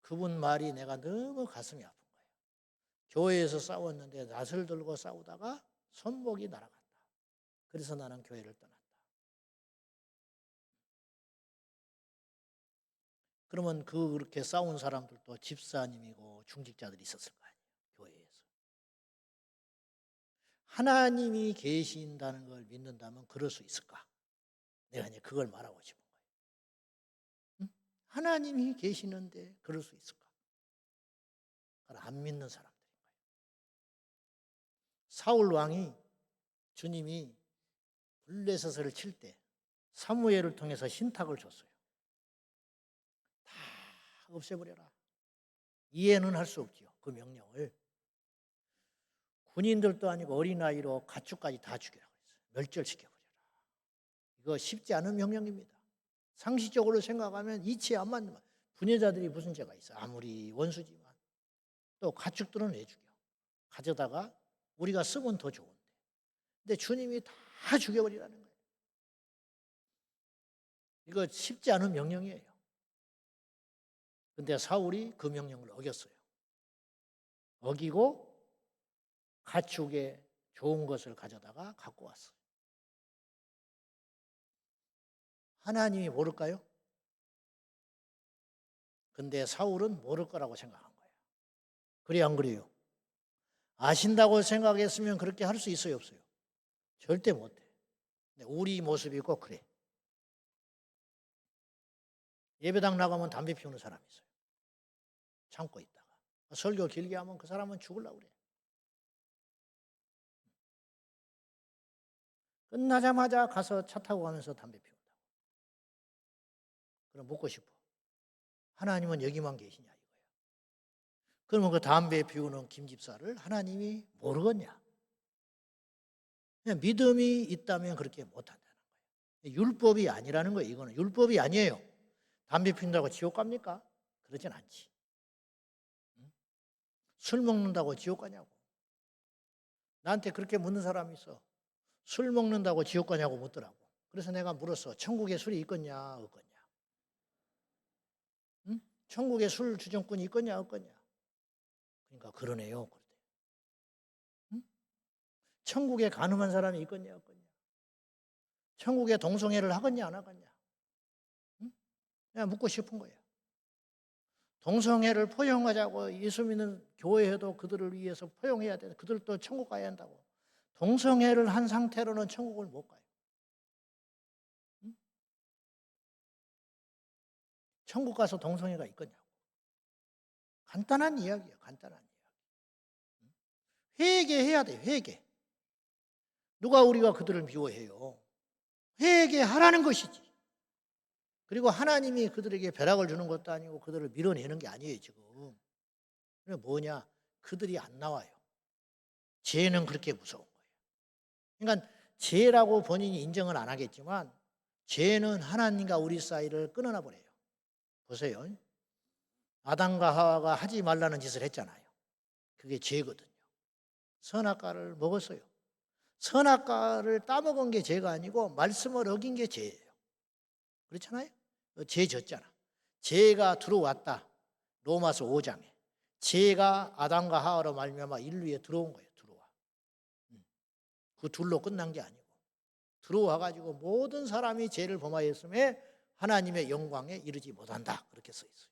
그분 말이 내가 너무 가슴이 아픈 거예요. 교회에서 싸웠는데 낫을 들고 싸우다가 손목이 날아간다. 그래서 나는 교회를 떠났다. 그러면 그렇게 싸운 사람들도 집사님이고 중직자들이 있었을 거 아니에요. 교회에서. 하나님이 계신다는 걸 믿는다면 그럴 수 있을까? 내가 이제 그걸 말하고 싶은 거예요. 응? 하나님이 계시는데 그럴 수 있을까? 그걸 안 믿는 사람들인 거예요. 사울 왕이 주님이 블레셋을 칠 때 사무엘을 통해서 신탁을 줬어요. 다 없애버려라. 이해는 할 수 없지요. 그 명령을. 군인들도 아니고 어린아이로 가축까지 다 죽여라 그랬어요. 멸절시켜버려라. 이거 쉽지 않은 명령입니다. 상식적으로 생각하면 이치에 안 맞는 말. 분여자들이 무슨 죄가 있어? 아무리 원수지만. 또 가축들은 왜 죽여? 가져다가 우리가 쓰면 더 좋은데. 근데 주님이 다 죽여버리라는 거예요. 이거 쉽지 않은 명령이에요. 근데 사울이 그 명령을 어겼어요. 어기고 가축에 좋은 것을 가져다가 갖고 왔어요. 하나님이 모를까요? 근데 사울은 모를 거라고 생각한 거예요. 그래 안 그래요? 아신다고 생각했으면 그렇게 할 수 있어요, 없어요? 절대 못해. 근데 우리 모습이 꼭 그래. 예배당 나가면 담배 피우는 사람이 있어요. 참고 있다가 설교 길게 하면 그 사람은 죽으려고 그래. 끝나자마자 가서 차 타고 가면서 담배 피운다고. 그럼 묻고 싶어. 하나님은 여기만 계시냐 이거야. 그러면 그 담배 피우는 김 집사를 하나님이 모르겠냐? 그냥 믿음이 있다면 그렇게 못한다는 거예요. 율법이 아니라는 거예요. 이거는 율법이 아니에요. 담배 피운다고 지옥 갑니까? 그러진 않지. 술 먹는다고 지옥 가냐고. 나한테 그렇게 묻는 사람이 있어. 술 먹는다고 지옥 가냐고 묻더라고. 그래서 내가 물었어. 천국에 술이 있겠냐 없겠냐. 응? 천국에 술 주정꾼이 있겠냐 없겠냐. 그러니까 그러네요. 그러대. 응? 천국에 가늠한 사람이 있겠냐 없겠냐. 천국에 동성애를 하겠냐 안 하겠냐. 응? 그냥 묻고 싶은 거야. 동성애를 포용하자고 예수 믿는 교회에도 그들을 위해서 포용해야 돼. 그들도 천국 가야 한다고. 동성애를 한 상태로는 천국을 못 가요. 응? 천국 가서 동성애가 있겠냐고. 간단한 이야기예요. 간단한 이야기. 회개해야 돼. 회개. 누가 우리가 그들을 미워해요? 회개하라는 것이지. 그리고 하나님이 그들에게 벼락을 주는 것도 아니고 그들을 밀어내는 게 아니에요 지금. 그게 뭐냐? 그들이 안 나와요. 죄는 그렇게 무서운 거예요. 그러니까 죄라고 본인이 인정을 안 하겠지만 죄는 하나님과 우리 사이를 끊어놔 버려요. 보세요. 아담과 하와가 하지 말라는 짓을 했잖아요. 그게 죄거든요. 선악과를 먹었어요. 선악과를 따먹은 게 죄가 아니고 말씀을 어긴 게 죄예요. 그렇잖아요. 죄 졌잖아. 죄가 들어왔다. 로마서 5장에. 죄가 아담과 하와로 말미암아 인류에 들어온 거예요. 들어와. 그 둘로 끝난 게 아니고 들어와 가지고 모든 사람이 죄를 범하였음에 하나님의 영광에 이르지 못한다. 그렇게 써 있어요.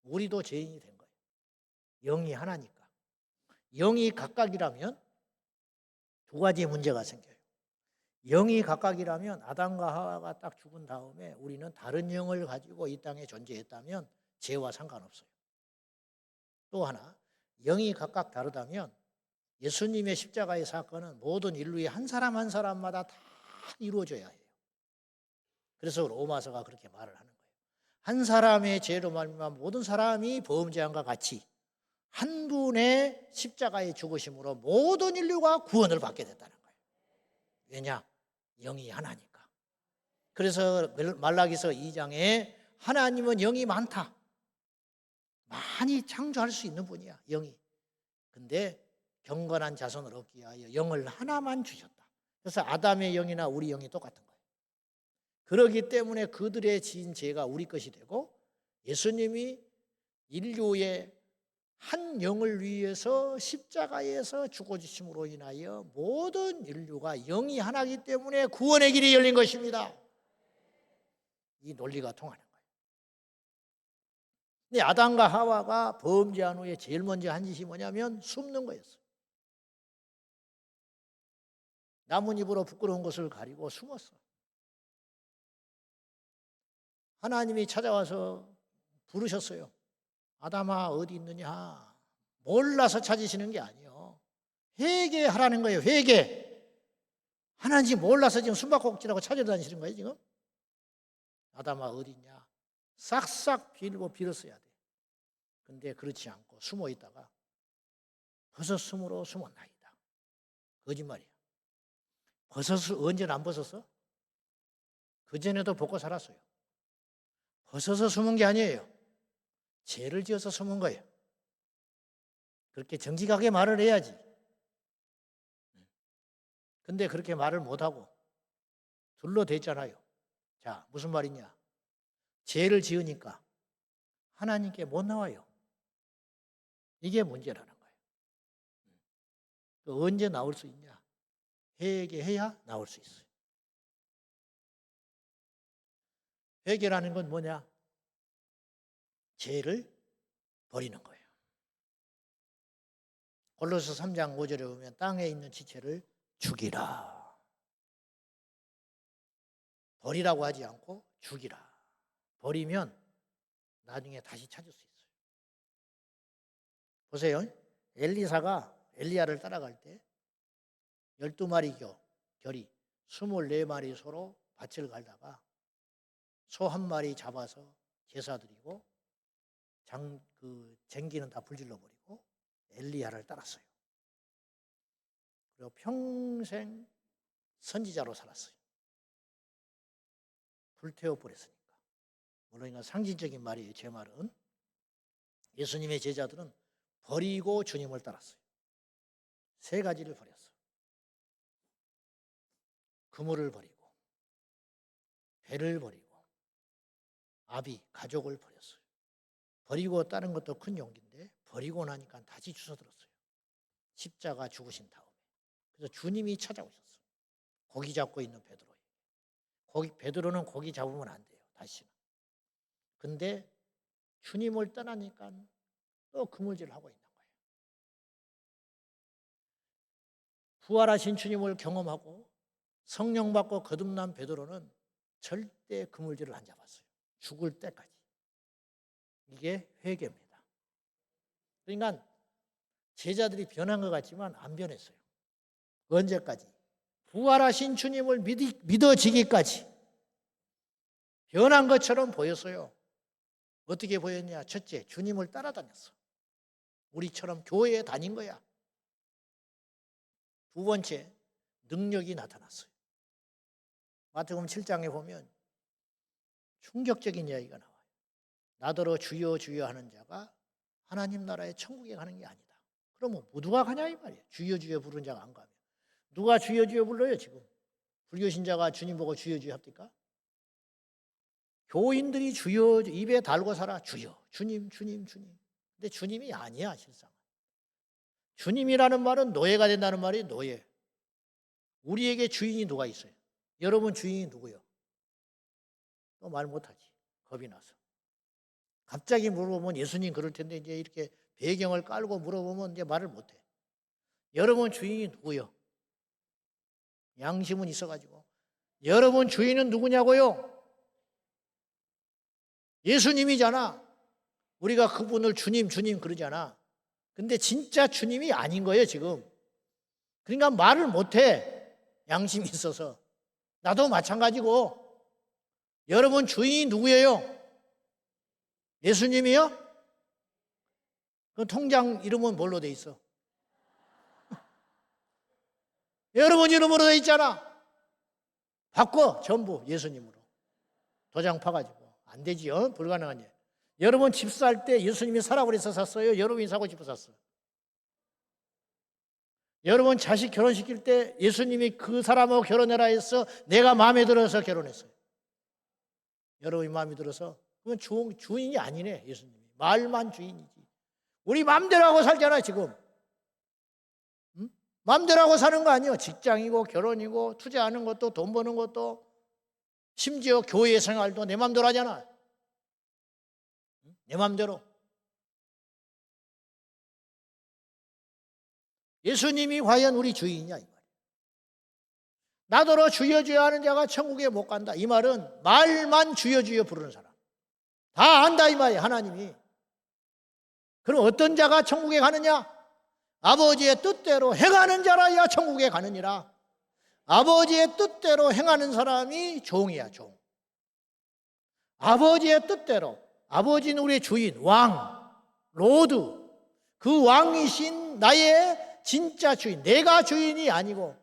우리도 죄인이 된 거예요. 영이 하나니까. 영이 각각이라면 두 가지 문제가 생겨요. 영이 각각이라면 아담과 하와가 딱 죽은 다음에 우리는 다른 영을 가지고 이 땅에 존재했다면 죄와 상관없어요. 또 하나, 영이 각각 다르다면 예수님의 십자가의 사건은 모든 인류의 한 사람 한 사람마다 다 이루어져야 해요. 그래서 로마서가 그렇게 말을 하는 거예요. 한 사람의 죄로 말미암아 모든 사람이 범죄함과 같이 한 분의 십자가의 죽으심으로 모든 인류가 구원을 받게 됐다는 거예요. 왜냐? 영이 하나니까. 그래서 말라기서 2장에 하나님은 영이 많다. 많이 창조할 수 있는 분이야, 영이. 근데 경건한 자손을 얻기 위하여 영을 하나만 주셨다. 그래서 아담의 영이나 우리 영이 똑같은 거예요. 그렇기 때문에 그들의 지은 죄가 우리 것이 되고 예수님이 인류의 한 영을 위해서 십자가에서 죽어주심으로 인하여 모든 인류가 영이 하나이기 때문에 구원의 길이 열린 것입니다. 이 논리가 통하는 거예요. 근데 아담과 하와가 범죄한 후에 제일 먼저 한 짓이 뭐냐면 숨는 거였어요. 나뭇잎으로 부끄러운 것을 가리고 숨었어. 하나님이 찾아와서 부르셨어요. 아담아 어디 있느냐? 몰라서 찾으시는 게 아니에요. 회개하라는 거예요. 회개. 하나님 몰라서 지금 숨바꼭질하고 찾아다니시는 거예요 지금. 아담아 어디 있냐? 싹싹 빌고 빌었어야 돼. 근데 그렇지 않고 숨어 있다가 버섯숨으로 숨었나이다. 거짓말이야. 버섯을 언제는 안 벗었어? 그전에도 벗고 살았어요. 벗어서 숨은 게 아니에요. 죄를 지어서 숨은 거예요. 그렇게 정직하게 말을 해야지. 근데 그렇게 말을 못하고 둘러댔잖아요. 자, 무슨 말이냐? 죄를 지으니까 하나님께 못 나와요. 이게 문제라는 거예요. 언제 나올 수 있냐? 회개해야 나올 수 있어요. 회개라는 건 뭐냐? 죄를 버리는 거예요. 골로새 3장 5절에 보면 땅에 있는 지체를 죽이라. 버리라고 하지 않고 죽이라. 버리면 나중에 다시 찾을 수 있어요. 보세요. 엘리사가 엘리야를 따라갈 때 12마리 결이 24마리 소로 밭을 갈다가 소 한 마리 잡아서 제사 드리고 쟁기는 다 불질러 버리고 엘리야를 따랐어요. 그리고 평생 선지자로 살았어요. 불태워 버렸으니까. 물론 이건 상징적인 말이에요. 제 말은 예수님의 제자들은 버리고 주님을 따랐어요. 세 가지를 버렸어요. 그물을 버리고 배를 버리고 가족을 버렸어요. 버리고 따른 것도 큰 용기인데 버리고 나니까 다시 주워들었어요. 십자가 죽으신 다음에. 그래서 주님이 찾아오셨어요. 고기 잡고 있는 베드로에게. 베드로는 고기 잡으면 안 돼요. 다시는. 근데 주님을 떠나니까 또 그물질하고 있는 거예요. 부활하신 주님을 경험하고 성령 받고 거듭난 베드로는 절대 그물질을 안 잡았어요. 죽을 때까지. 이게 회개입니다. 그러니까 제자들이 변한 것 같지만 안 변했어요. 언제까지? 부활하신 주님을 믿어지기까지 변한 것처럼 보였어요. 어떻게 보였냐? 첫째, 주님을 따라다녔어. 우리처럼 교회에 다닌 거야. 두 번째, 능력이 나타났어요. 마태복음 7장에 보면 충격적인 이야기가 나와요. 나더러 주여 주여 하는 자가 하나님 나라에 천국에 가는 게 아니다. 그러면 누가 가냐 이 말이에요. 주여 주여 부르는 자가 안 가면. 누가 주여 주여 불러요 지금? 불교신자가 주님 보고 주여 주여 합니까? 교인들이 주여 입에 달고 살아. 주여 주님 주님 주님. 근데 주님이 아니야 실상. 주님이라는 말은 노예가 된다는 말이 노예. 우리에게 주인이 누가 있어요? 여러분 주인이 누구요? 또 말 못하지. 겁이 나서. 갑자기 물어보면 예수님 그럴 텐데 이제 이렇게 배경을 깔고 물어보면 이제 말을 못해. 여러분 주인이 누구요? 양심은 있어가지고 여러분 주인은 누구냐고요? 예수님이잖아. 우리가 그분을 주님 주님 그러잖아. 근데 진짜 주님이 아닌 거예요 지금. 그러니까 말을 못해. 양심이 있어서. 나도 마찬가지고. 여러분 주인이 누구예요? 예수님이요? 그 통장 이름은 뭘로 돼 있어? 여러분 이름으로 돼 있잖아. 바꿔 전부 예수님으로. 도장 파가지고. 안 되지요. 불가능한 일. 여러분 집 살 때 예수님이 사라고 그래서 샀어요? 여러분이 사고 싶어 샀어요? 여러분 자식 결혼시킬 때 예수님이 그 사람하고 결혼해라 해서 내가 마음에 들어서 결혼했어요. 여러분이 마음에 들어서 그건 주인이 아니네 예수님이. 말만 주인이지. 우리 마음대로 하고 살잖아요 지금. 응? 마음대로 하고 사는 거 아니에요. 직장이고 결혼이고 투자하는 것도 돈 버는 것도 심지어 교회 생활도 내 마음대로 하잖아. 응? 내 마음대로. 예수님이 과연 우리 주인이냐 이 말이에요. 나더러 주여 주여 하는 자가 천국에 못 간다. 이 말은 말만 주여 주여 부르는 사람 다 안다 이 말이에요. 하나님이. 그럼 어떤 자가 천국에 가느냐? 아버지의 뜻대로 행하는 자라야 천국에 가느니라. 아버지의 뜻대로 행하는 사람이 종이야, 종. 아버지의 뜻대로. 아버지는 우리의 주인, 왕, 로드. 그 왕이신 나의 진짜 주인. 내가 주인이 아니고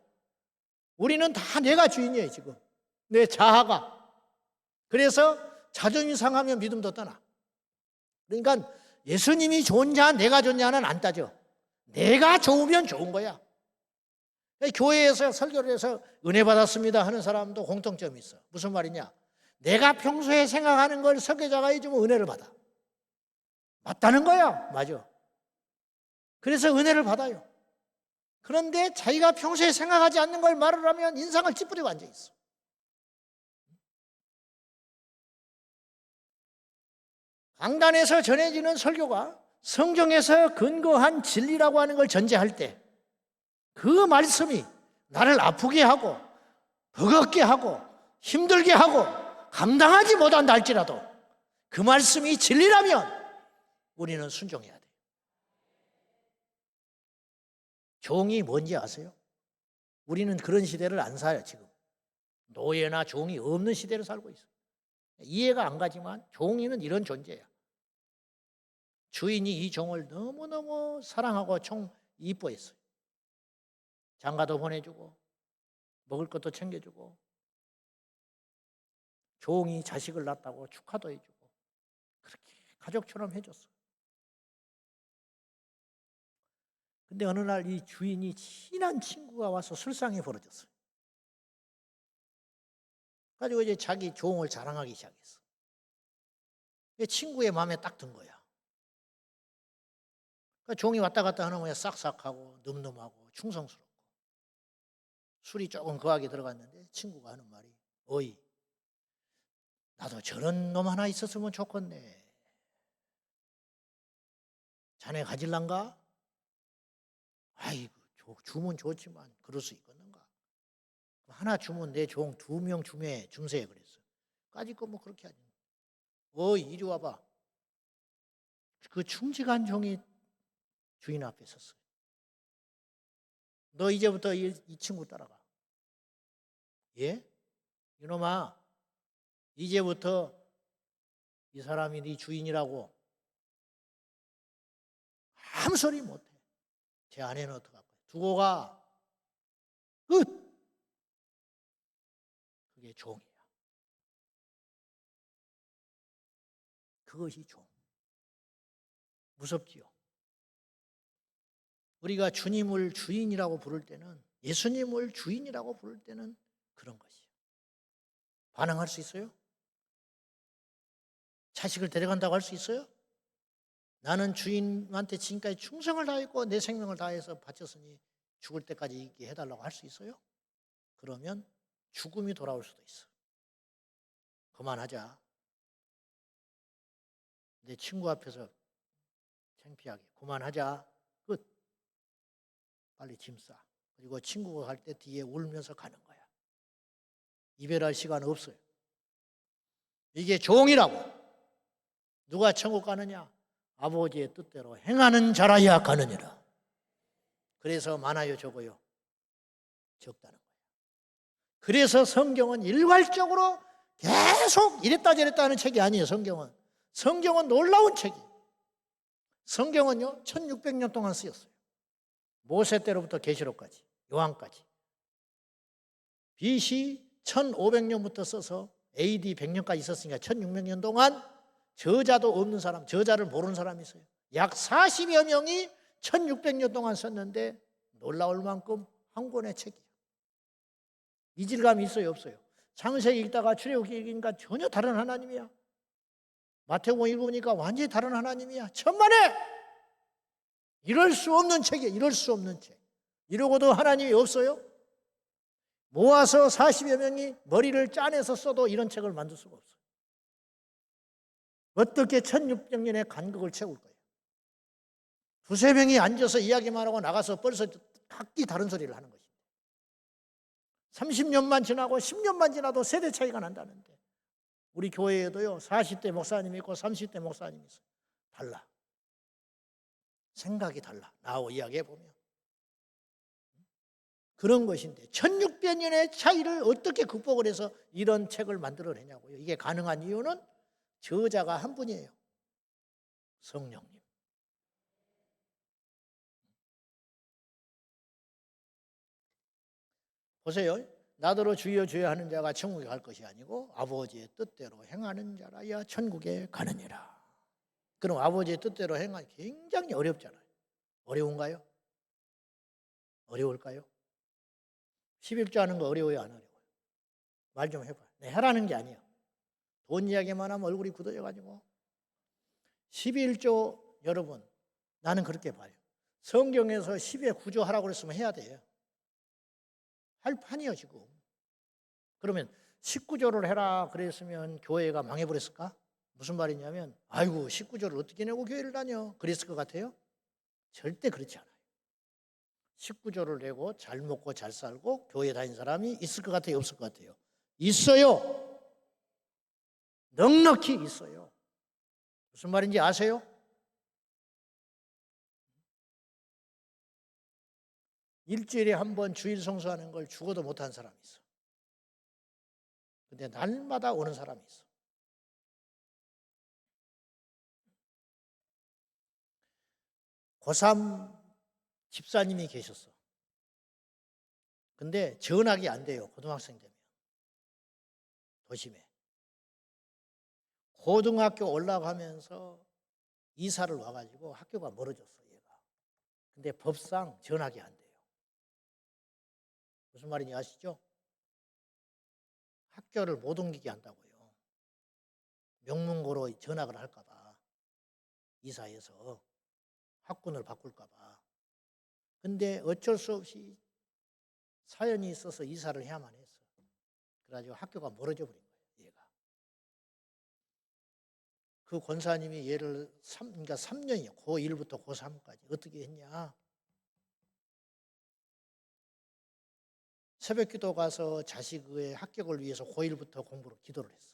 우리는 다 내가 주인이에요, 지금. 내 자아가. 그래서 자존심 상하면 믿음도 떠나. 그러니까 예수님이 좋냐 내가 좋냐는 안 따져. 내가 좋으면 좋은 거야. 교회에서 설교를 해서 은혜 받았습니다 하는 사람도 공통점이 있어. 무슨 말이냐? 내가 평소에 생각하는 걸 설교자가 해주면 은혜를 받아. 맞다는 거야. 맞아. 그래서 은혜를 받아요. 그런데 자기가 평소에 생각하지 않는 걸 말을 하면 인상을 찌푸리고 앉아있어. 강단에서 전해지는 설교가 성경에서 근거한 진리라고 하는 걸 전제할 때 그 말씀이 나를 아프게 하고 버겁게 하고 힘들게 하고 감당하지 못한다 할지라도 그 말씀이 진리라면 우리는 순종해야 돼요. 종이 뭔지 아세요? 우리는 그런 시대를 안 살아요. 지금 노예나 종이 없는 시대를 살고 있어요. 이해가 안 가지만 종이는 이런 존재야. 주인이 이 종을 너무너무 사랑하고 이뻐했어요. 장가도 보내주고 먹을 것도 챙겨주고 종이 자식을 낳았다고 축하도 해주고 그렇게 가족처럼 해줬어. 근데 어느 날 이 주인이 친한 친구가 와서 술상이 벌어졌어요. 가지고 이제 자기 종을 자랑하기 시작했어. 친구의 마음에 딱 든 거야. 그러니까 종이 왔다 갔다 하는 거야. 싹싹하고 늠름하고 충성스럽고. 술이 조금 거하게 들어갔는데 친구가 하는 말이 어이 나도 저런 놈 하나 있었으면 좋겠네. 자네 가질란가? 아이고 주면 좋지만 그럴 수 있겠는가? 하나 주면 내 종 2명 줌세 그랬어. 까짓 거 뭐 그렇게 하지. 어이 이리 와봐. 그 충직한 종이 주인 앞에 섰어요. 너 이제부터 이 친구 따라가. 예? 이놈아 이제부터 이 사람이 네 주인이라고 아무 소리 못해. 제 아내는 어떡할 거야? 두고 가. 끝. 그게 종이야. 그것이 종. 무섭지요. 우리가 주님을 주인이라고 부를 때는 예수님을 주인이라고 부를 때는 그런 것이에요. 반응할 수 있어요? 자식을 데려간다고 할 수 있어요? 나는 주인한테 지금까지 충성을 다했고 내 생명을 다해서 바쳤으니 죽을 때까지 있게 해달라고 할 수 있어요? 그러면 죽음이 돌아올 수도 있어. 그만하자. 내 친구 앞에서 창피하게 그만하자. 끝. 빨리 짐 싸. 그리고 친구가 갈 때 뒤에 울면서 가는 거야. 이별할 시간 없어요. 이게 종이라고. 누가 천국 가느냐? 아버지의 뜻대로 행하는 자라야 가느니라. 그래서 많아요 적어요? 적다는 거예요. 그래서 성경은 일괄적으로 계속 이랬다 저랬다 하는 책이 아니에요. 성경은 놀라운 책이에요. 성경은요 1600년 동안 쓰였어요. 모세 때로부터 계시록까지 요한까지. BC 1500년부터 써서 AD 100년까지 있었으니까 1600년 동안 저자도 없는 사람, 저자를 모르는 사람이 있어요. 약 40여 명이 1600년 동안 썼는데 놀라울 만큼 한 권의 책이에요. 이질감이 있어요 없어요? 창세기 읽다가 출애굽기 읽으니까 전혀 다른 하나님이야. 마태복음 읽으니까 완전히 다른 하나님이야. 천만에! 이럴 수 없는 책이에요. 이럴 수 없는 책. 이러고도 하나님이 없어요? 모아서 40여 명이 머리를 짜내서 써도 이런 책을 만들 수가 없어요. 어떻게 1600년의 간극을 채울 거예요? 두세 명이 앉아서 이야기만 하고 나가서 벌써 각기 다른 소리를 하는 것입니다. 30년만 지나고 10년만 지나도 세대 차이가 난다는데 우리 교회에도요 40대 목사님이 있고 30대 목사님이 있어요. 달라. 생각이 달라. 나하고 이야기해보면. 그런 것인데 1600년의 차이를 어떻게 극복을 해서 이런 책을 만들어내냐고요. 이게 가능한 이유는 저자가 한 분이에요. 성령님. 보세요. 나더러 주여 주여 하는 자가 천국에 갈 것이 아니고 아버지의 뜻대로 행하는 자라야 천국에 가느니라. 그럼 아버지의 뜻대로 행하기 굉장히 어렵잖아요. 어려운가요? 어려울까요? 11조 하는 거 어려워요, 안 어려워요? 말 좀 해봐요. 네, 해라는 게 아니에요. 돈 이야기만 하면 얼굴이 굳어져가지고 11조 여러분 나는 그렇게 봐요. 성경에서 10의 구조 하라고 그랬으면 해야 돼요. 할 판이요 지금. 그러면 19조를 해라 그랬으면 교회가 망해버렸을까? 무슨 말이냐면 아이고 19조를 어떻게 내고 교회를 다녀 그랬을 것 같아요? 절대 그렇지 않아요. 19조를 내고 잘 먹고 잘 살고 교회 다닌 사람이 있을 것 같아요? 없을 것 같아요? 있어요. 넉넉히 있어요. 무슨 말인지 아세요? 일주일에 한 번 주일 성수하는 걸 죽어도 못하는 사람이 있어. 근데 날마다 오는 사람이 있어. 고3 집사님이 계셨어. 근데 전학이 안 돼요. 고등학생 되면. 도심에. 고등학교 올라가면서 이사를 와가지고 학교가 멀어졌어, 얘가. 근데 법상 전학이 안 돼요. 무슨 말인지 아시죠? 학교를 못 옮기게 한다고요. 명문고로 전학을 할까봐. 이사해서 학군을 바꿀까봐. 근데 어쩔 수 없이 사연이 있어서 이사를 해야만 했어. 그래가지고 학교가 멀어져 버린 거예요, 얘가. 그 권사님이 얘를 그러니까 3년이요. 고1부터 고3까지 어떻게 했냐. 새벽 기도 가서 자식의 합격을 위해서 고1부터 공부를 기도를 했어.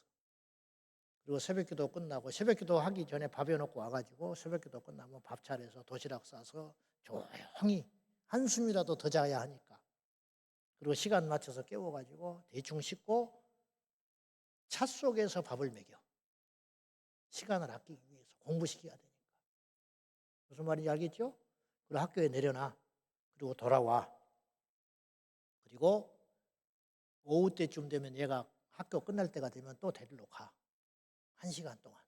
그리고 새벽 기도 끝나고 새벽 기도 하기 전에 밥해 놓고 와가지고 새벽 기도 끝나면 밥 차려서 도시락 싸서 조용히 한숨이라도 더 자야 하니까. 그리고 시간 맞춰서 깨워가지고 대충 씻고 차 속에서 밥을 먹여. 시간을 아끼기 위해서 공부시켜야 되니까. 무슨 말인지 알겠죠? 그리고 학교에 내려놔. 그리고 돌아와. 그리고 오후 때쯤 되면 얘가 학교 끝날 때가 되면 또 데리러 가. 1시간 동안.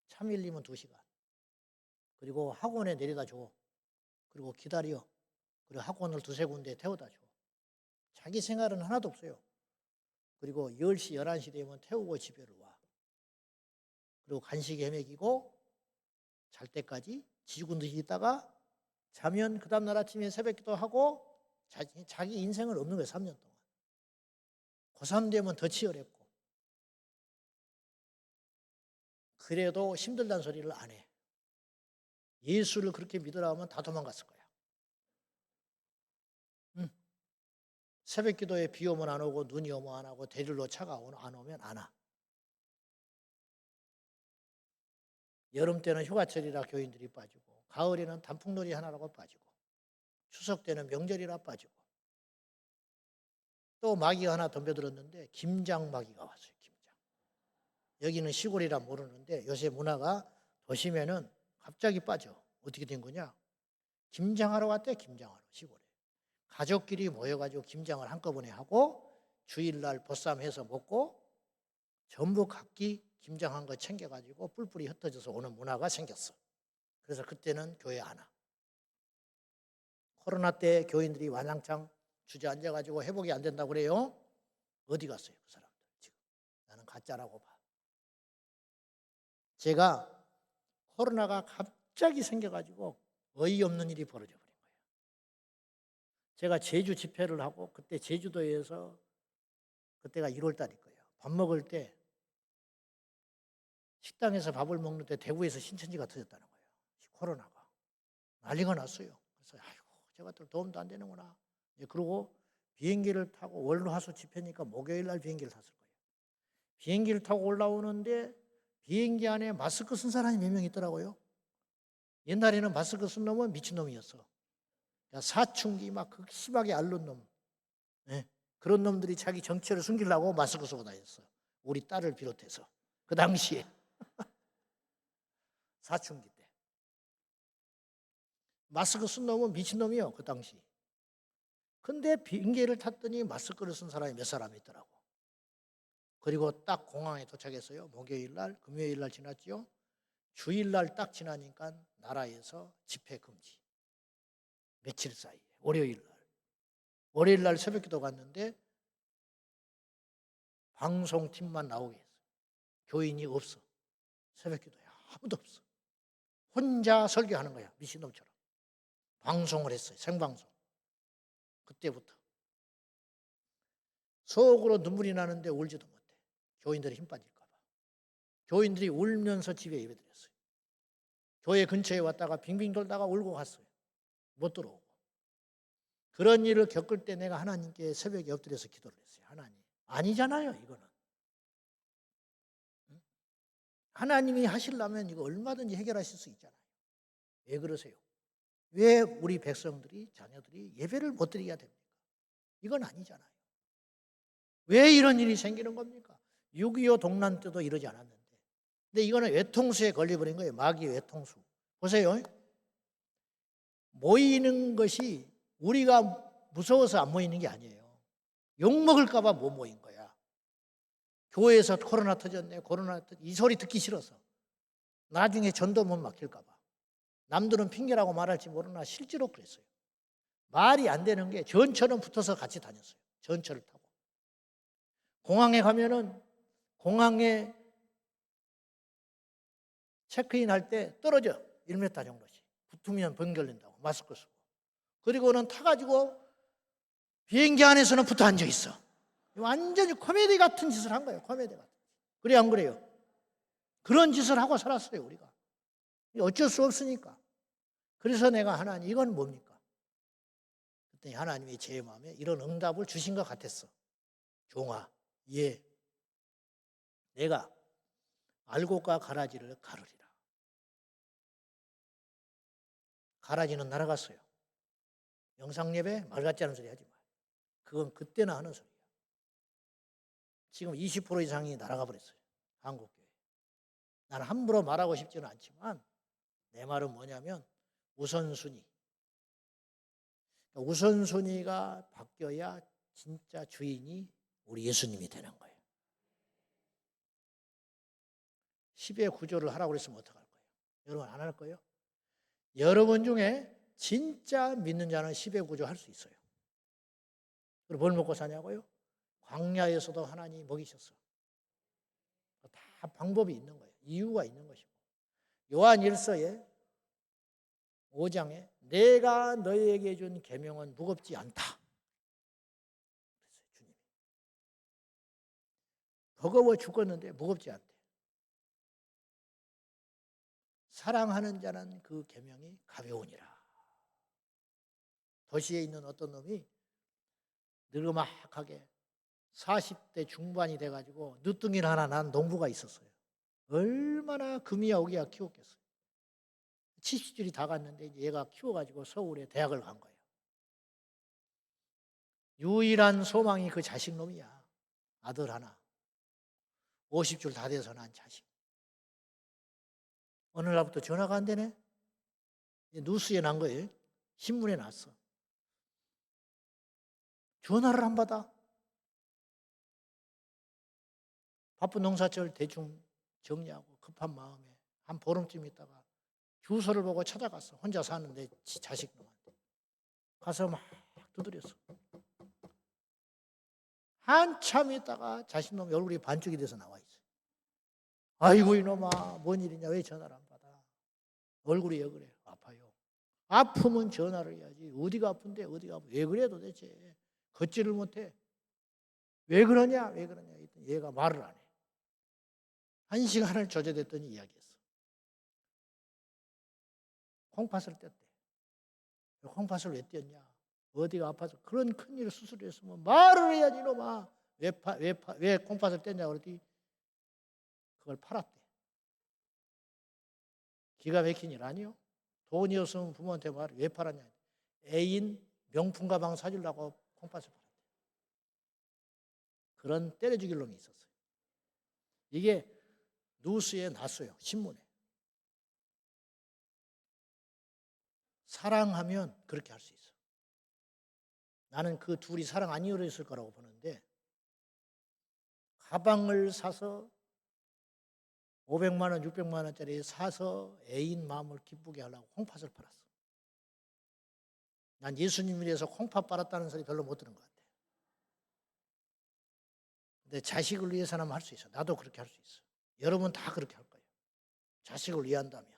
차 밀리면 2시간. 그리고 학원에 내려다 줘. 그리고 기다려. 그리고 학원을 2-3군데 태워다 줘. 자기 생활은 하나도 없어요. 그리고 10시, 11시 되면 태우고 집에를 와. 그리고 간식 헤매기고 잘 때까지 지죽은 듯이 있다가 자면 그 다음날 아침에 새벽기도 하고 자기 인생은 없는 거예요. 3년 동안. 고3 되면 더 치열했고. 그래도 힘들다는 소리를 안 해. 예수를 그렇게 믿으라 하면 다 도망갔을 거야. 응. 새벽기도에 비 오면 안 오고 눈이 오면 안 하고 데릴러 차가 안 오면 안 와. 여름 때는 휴가철이라 교인들이 빠지고 가을에는 단풍놀이 하나라고 빠지고 추석 때는 명절이라 빠지고 또 마귀가 하나 덤벼들었는데 김장 마귀가 왔어요. 김장. 여기는 시골이라 모르는데 요새 문화가 도심에는 갑자기 빠져. 어떻게 된 거냐? 김장하러 왔대. 김장하러 시골에. 가족끼리 모여가지고 김장을 한꺼번에 하고 주일날 보쌈해서 먹고 전부 각기 김장한 거 챙겨가지고 뿔뿔이 흩어져서 오는 문화가 생겼어. 그래서 그때는 교회 안 와. 코로나 때 교인들이 완장창 주저앉아가지고 회복이 안 된다고 그래요. 어디 갔어요 그 사람들 지금. 나는 가짜라고 봐. 제가 코로나가 갑자기 생겨가지고 어이없는 일이 벌어져 버린 거예요. 제가 제주 집회를 하고 그때 제주도에서 그때가 1월 달일 거예요. 밥 먹을 때 식당에서 밥을 먹는데 대구에서 신천지가 터졌다는 거예요. 코로나가. 난리가 났어요. 그래서 아이고 저것들 도움도 안 되는구나. 그러고 비행기를 타고 월화수 집회니까 목요일 날 비행기를 탔을 거예요. 비행기를 타고 올라오는데 비행기 안에 마스크 쓴 사람이 몇 명 있더라고요. 옛날에는 마스크 쓴 놈은 미친놈이었어. 사춘기 막 극심하게 앓는 놈. 예? 그런 놈들이 자기 정체를 숨기려고 마스크 쓰고 다녔어. 우리 딸을 비롯해서. 그 당시에. 사춘기 때. 마스크 쓴 놈은 미친놈이요. 그 당시. 근데 비행기를 탔더니 마스크를 쓴 사람이 몇 사람 있더라고. 그리고 딱 공항에 도착했어요. 목요일 날, 금요일 날 지났죠. 주일 날 딱 지나니까 나라에서 집회 금지. 며칠 사이에. 월요일 날. 월요일 날 새벽기도 갔는데 방송팀만 나오게 했어요. 교인이 없어. 새벽기도에 아무도 없어. 혼자 설교하는 거야. 미친놈처럼. 방송을 했어요. 생방송. 그때부터. 속으로 눈물이 나는데 울지도 못해. 교인들이 힘 빠질까 봐. 교인들이 울면서 집에 예배드렸어요. 교회 근처에 왔다가 빙빙 돌다가 울고 갔어요. 못 들어오고. 그런 일을 겪을 때 내가 하나님께 새벽에 엎드려서 기도를 했어요. 하나님. 아니잖아요, 이거는. 하나님이 하시려면 이거 얼마든지 해결하실 수 있잖아요. 왜 그러세요? 왜 우리 백성들이, 자녀들이 예배를 못 드리게 됩니까? 이건 아니잖아요. 왜 이런 일이 생기는 겁니까? 6.25 동란 때도 이러지 않았는데. 근데 이거는 외통수에 걸려버린 거예요. 마귀 외통수. 보세요. 모이는 것이 우리가 무서워서 안 모이는 게 아니에요. 욕먹을까 봐 못 모인 거야. 교회에서 코로나 터졌네. 이 소리 듣기 싫어서. 나중에 전도 못 막힐까 봐. 남들은 핑계라고 말할지 모르나 실제로 그랬어요. 말이 안 되는 게 전철은 붙어서 같이 다녔어요. 전철을 타고. 공항에 가면은 공항에 체크인 할 때 떨어져. 1m 정도씩. 붙으면 병 걸린다고 마스크 쓰고. 그리고는 타가지고 비행기 안에서는 붙어 앉아 있어. 완전히 코미디 같은 짓을 한 거예요. 코미디 같은. 그래 안 그래요? 그런 짓을 하고 살았어요, 우리가. 어쩔 수 없으니까. 그래서 내가 하나님 이건 뭡니까? 그랬더니 하나님이 제 마음에 이런 응답을 주신 것 같았어. 종아, 예. 내가 알곡과 가라지를 가르리라. 가라지는 날아갔어요. 영상예배 말 같지 않은 소리 하지 마. 그건 그때나 하는 소리야. 지금 20% 이상이 날아가 버렸어요. 한국교회. 나는 함부로 말하고 싶지는 않지만 내 말은 뭐냐면 우선순위. 우선순위가 바뀌어야 진짜 주인이 우리 예수님이 되는 거예요. 10의 구조를 하라고 그랬으면 어떡할 거예요? 여러분 안 할 거예요? 여러분 중에 진짜 믿는 자는 10의 구조 할 수 있어요. 그리고 뭘 먹고 사냐고요? 광야에서도 하나님이 먹이셨어. 다 방법이 있는 거예요. 이유가 있는 것이고. 요한 1서에 5장에 내가 너희에게 준 계명은 무겁지 않다. 그랬어요, 주님이. 버거워 죽었는데 무겁지 않대. 사랑하는 자는 그 계명이 가벼우니라. 도시에 있는 어떤 놈이 느그막하게 40대 중반이 돼가지고 늦둥이를 하나 난 농부가 있었어요. 얼마나 금이야 오기야 키웠겠어요. 70줄이 다 갔는데 얘가 키워가지고 서울에 대학을 간 거예요. 유일한 소망이 그 자식 놈이야. 아들 하나. 50줄 다 돼서 난 자식. 어느 날부터 전화가 안 되네. 뉴스에 난 거예요. 신문에 났어. 전화를 안 받아. 바쁜 농사철 대충 정리하고 급한 마음에 한 보름쯤 있다가 주소를 보고 찾아갔어. 혼자 사는데 자식 놈한테. 가서 막 두드렸어. 한참 있다가 자식 놈 얼굴이 반쪽이 돼서 나와 있어. 아이고 이놈아 뭔 일이냐 왜 전화를 안 받아. 얼굴이 왜 그래? 아파요. 아프면 전화를 해야지. 어디가 아픈데 어디가 아픈데. 왜 그래 도대체. 걷지를 못해. 왜 그러냐 왜 그러냐. 얘가 말을 안 해. 1시간을 조져댔더니 이야기했어. 콩팥을 뗐대. 콩팥을 왜 뗐냐? 어디가 아파서 그런 큰일을 수술했으면 말을 해야지 이놈아. 왜 콩팥을 뗐냐고 그랬더니 그걸 팔았대. 기가 막힌 일 아니요? 돈이 없으면 부모한테 말을 왜 팔았냐. 애인 명품 가방 사주려고 콩팥을 팔았대. 그런 때려 죽일 놈이 있었어요. 이게 뉴스에 났어요. 신문에. 사랑하면 그렇게 할 수 있어. 나는 그 둘이 사랑 안 이루어졌을 거라고 보는데 가방을 사서 500만 원, 600만 원짜리 사서 애인 마음을 기쁘게 하려고 콩팥을 팔았어. 난 예수님에 대해서 콩팥 빨았다는 소리 별로 못 들은 것 같아. 근데 자식을 위해서는 할 수 있어. 나도 그렇게 할 수 있어. 여러분 다 그렇게 할 거예요. 자식을 위한다면.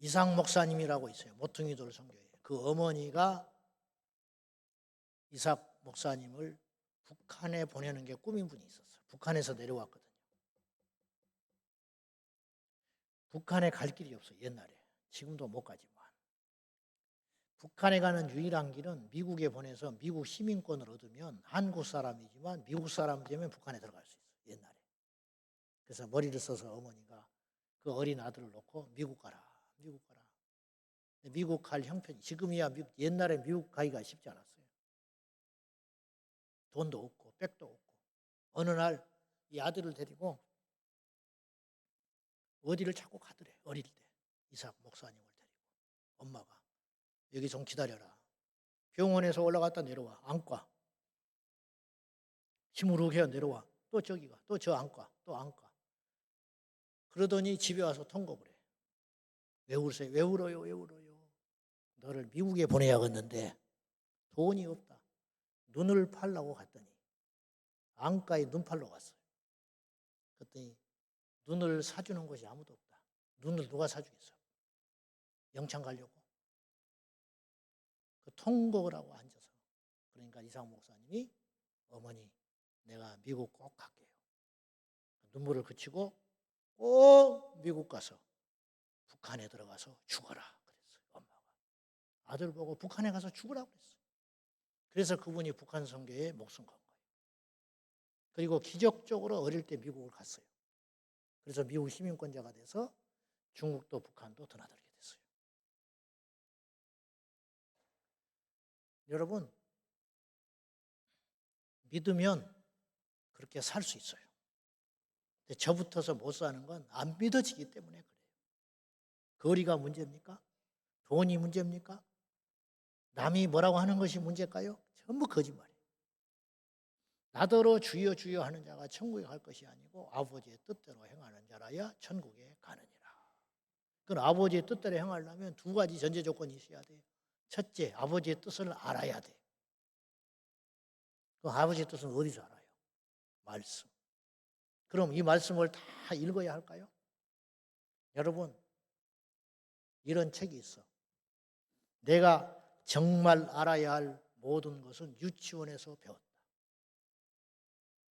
이상 목사님이라고 있어요. 모퉁이돌 선교회. 그 어머니가 이삭 목사님을 북한에 보내는 게 꿈인 분이 있었어요. 북한에서 내려왔거든요. 북한에 갈 길이 없어요. 옛날에. 지금도 못 가지만. 북한에 가는 유일한 길은 미국에 보내서 미국 시민권을 얻으면 한국 사람이지만 미국 사람 되면 북한에 들어갈 수 있어요. 옛날에. 그래서 머리를 써서 어머니가 그 어린 아들을 놓고 미국 가라. 미국 가라. 미국 갈 형편이 지금이야 옛날에 미국 가기가 쉽지 않았어요. 돈도 없고 백도 없고 어느 날 이 아들을 데리고 어디를 자꾸 가더래. 어릴 때 이삭 목사님을 데리고 엄마가 여기 좀 기다려라. 병원에서 올라갔다 내려와. 안과. 힘으로 해야 내려와. 또 저기가. 또 저 안과. 또 안과. 그러더니 집에 와서 통곡을 해. 왜 울어요? 왜 울어요? 왜 울어요? 너를 미국에 보내야겠는데 돈이 없다. 눈을 팔라고 갔더니 안과에 눈 팔러 갔어요. 그랬더니 눈을 사주는 곳이 아무도 없다. 눈을 누가 사주겠어? 영창 가려고. 그 통곡을 하고 앉아서. 그러니까 이상 목사님이 어머니 내가 미국 꼭 갈게요. 눈물을 그치고 꼭 미국 가서 북한에 들어가서 죽어라 그랬어요. 엄마가. 아들 보고 북한에 가서 죽으라고 그랬어요. 그래서 그분이 북한 선교에 목숨 건 거예요. 그리고 기적적으로 어릴 때 미국을 갔어요. 그래서 미국 시민권자가 돼서 중국도 북한도 드나들게 됐어요. 여러분 믿으면 그렇게 살 수 있어요. 근데 저부터서 못 사는 건 안 믿어지기 때문에 그래요. 거리가 문제입니까? 돈이 문제입니까? 남이 뭐라고 하는 것이 문제일까요? 전부 거짓말이에요. 나더러 주여 주여 하는 자가 천국에 갈 것이 아니고 아버지의 뜻대로 행하는 자라야 천국에 가느니라. 그럼 아버지의 뜻대로 행하려면 두 가지 전제 조건이 있어야 돼요. 첫째, 아버지의 뜻을 알아야 돼. 그 아버지의 뜻은 어디서 알아요? 말씀. 그럼 이 말씀을 다 읽어야 할까요? 여러분, 이런 책이 있어. 내가 정말 알아야 할 모든 것은 유치원에서 배웠다.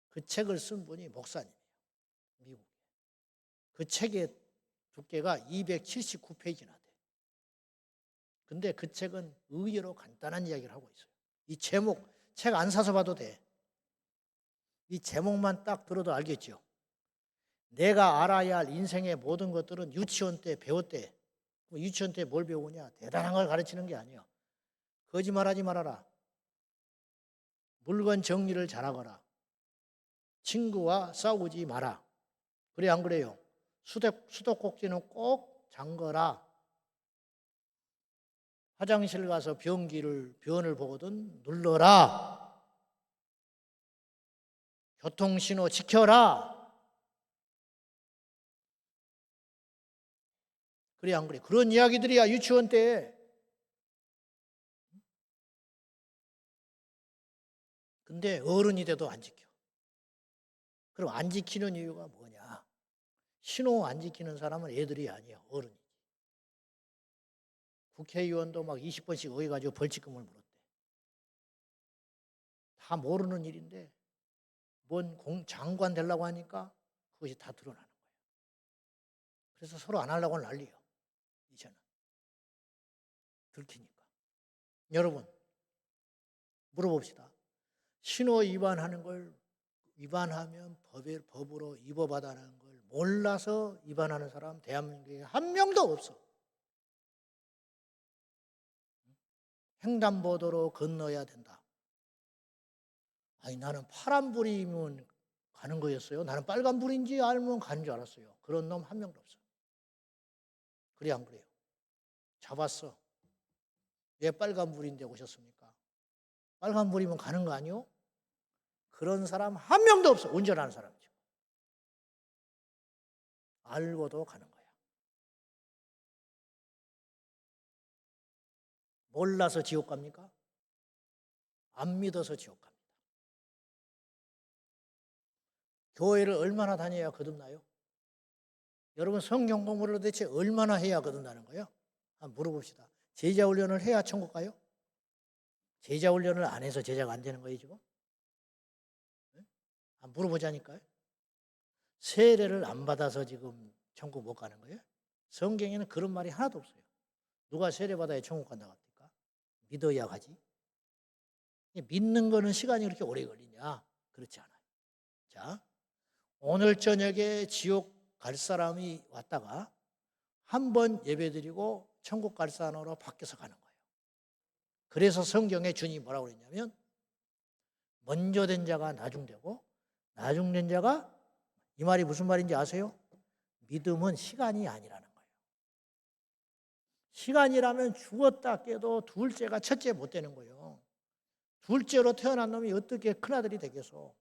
그 책을 쓴 분이 목사님이에요. 미국에. 그 책의 두께가 279페이지나 돼. 근데 그 책은 의외로 간단한 이야기를 하고 있어요. 이 제목, 책 안 사서 봐도 돼. 이 제목만 딱 들어도 알겠죠. 내가 알아야 할 인생의 모든 것들은 유치원 때 배웠대. 유치원 때 뭘 배우냐? 대단한 걸 가르치는 게 아니에요. 거짓말하지 말아라. 물건 정리를 잘하거라. 친구와 싸우지 마라. 그래 안 그래요? 수도꼭지는 꼭 잠거라. 화장실 가서 변을 보거든 눌러라. 교통신호 지켜라. 그래 안 그래? 그런 이야기들이야 유치원 때. 근데 어른이 돼도 안 지켜. 그럼 안 지키는 이유가 뭐냐? 신호 안 지키는 사람은 애들이 아니야. 어른이지. 국회의원도 막 20번씩 어겨가지고 벌칙금을 물었대. 다 모르는 일인데 뭔 장관 되려고 하니까 그것이 다 드러나는 거예요. 그래서 서로 안 하려고 난리예요. 이제는. 들키니까. 여러분, 물어봅시다. 신호 위반하는 걸 위반하면 법으로 위법하다는 걸 몰라서 위반하는 사람 대한민국에 한 명도 없어. 횡단보도로 건너야 된다. 아니, 나는 파란불이면 가는 거였어요. 나는 빨간불인지 알면 가는 줄 알았어요. 그런 놈 한 명도 없어. 그래 안 그래요? 잡았어. 왜 빨간불인데 오셨습니까? 빨간불이면 가는 거 아니요? 그런 사람 한 명도 없어. 운전하는 사람이죠. 알고도 가는 거야. 몰라서 지옥 갑니까? 안 믿어서 지옥 갑니다. 교회를 얼마나 다녀야 거듭나요? 여러분, 성경 공부를 도대체 얼마나 해야 거듭나는 거예요? 한번 물어봅시다. 제자 훈련을 해야 천국 가요? 제자 훈련을 안 해서 제자가 안 되는 거예요, 지금? 한번 물어보자니까요. 세례를 안 받아서 지금 천국 못 가는 거예요? 성경에는 그런 말이 하나도 없어요. 누가 세례 받아야 천국 간다고 합니까? 믿어야 가지. 믿는 거는 시간이 그렇게 오래 걸리냐? 그렇지 않아요. 자, 오늘 저녁에 지옥 갈 사람이 왔다가 한 번 예배드리고 천국 갈 사람으로 바뀌어서 가는 거예요. 그래서 성경에 주님이 뭐라고 그랬냐면 먼저 된 자가 나중되고 나중된 자가, 이 말이 무슨 말인지 아세요? 믿음은 시간이 아니라는 거예요. 시간이라면 죽었다 깨도 둘째가 첫째 못 되는 거예요. 둘째로 태어난 놈이 어떻게 큰아들이 되겠어?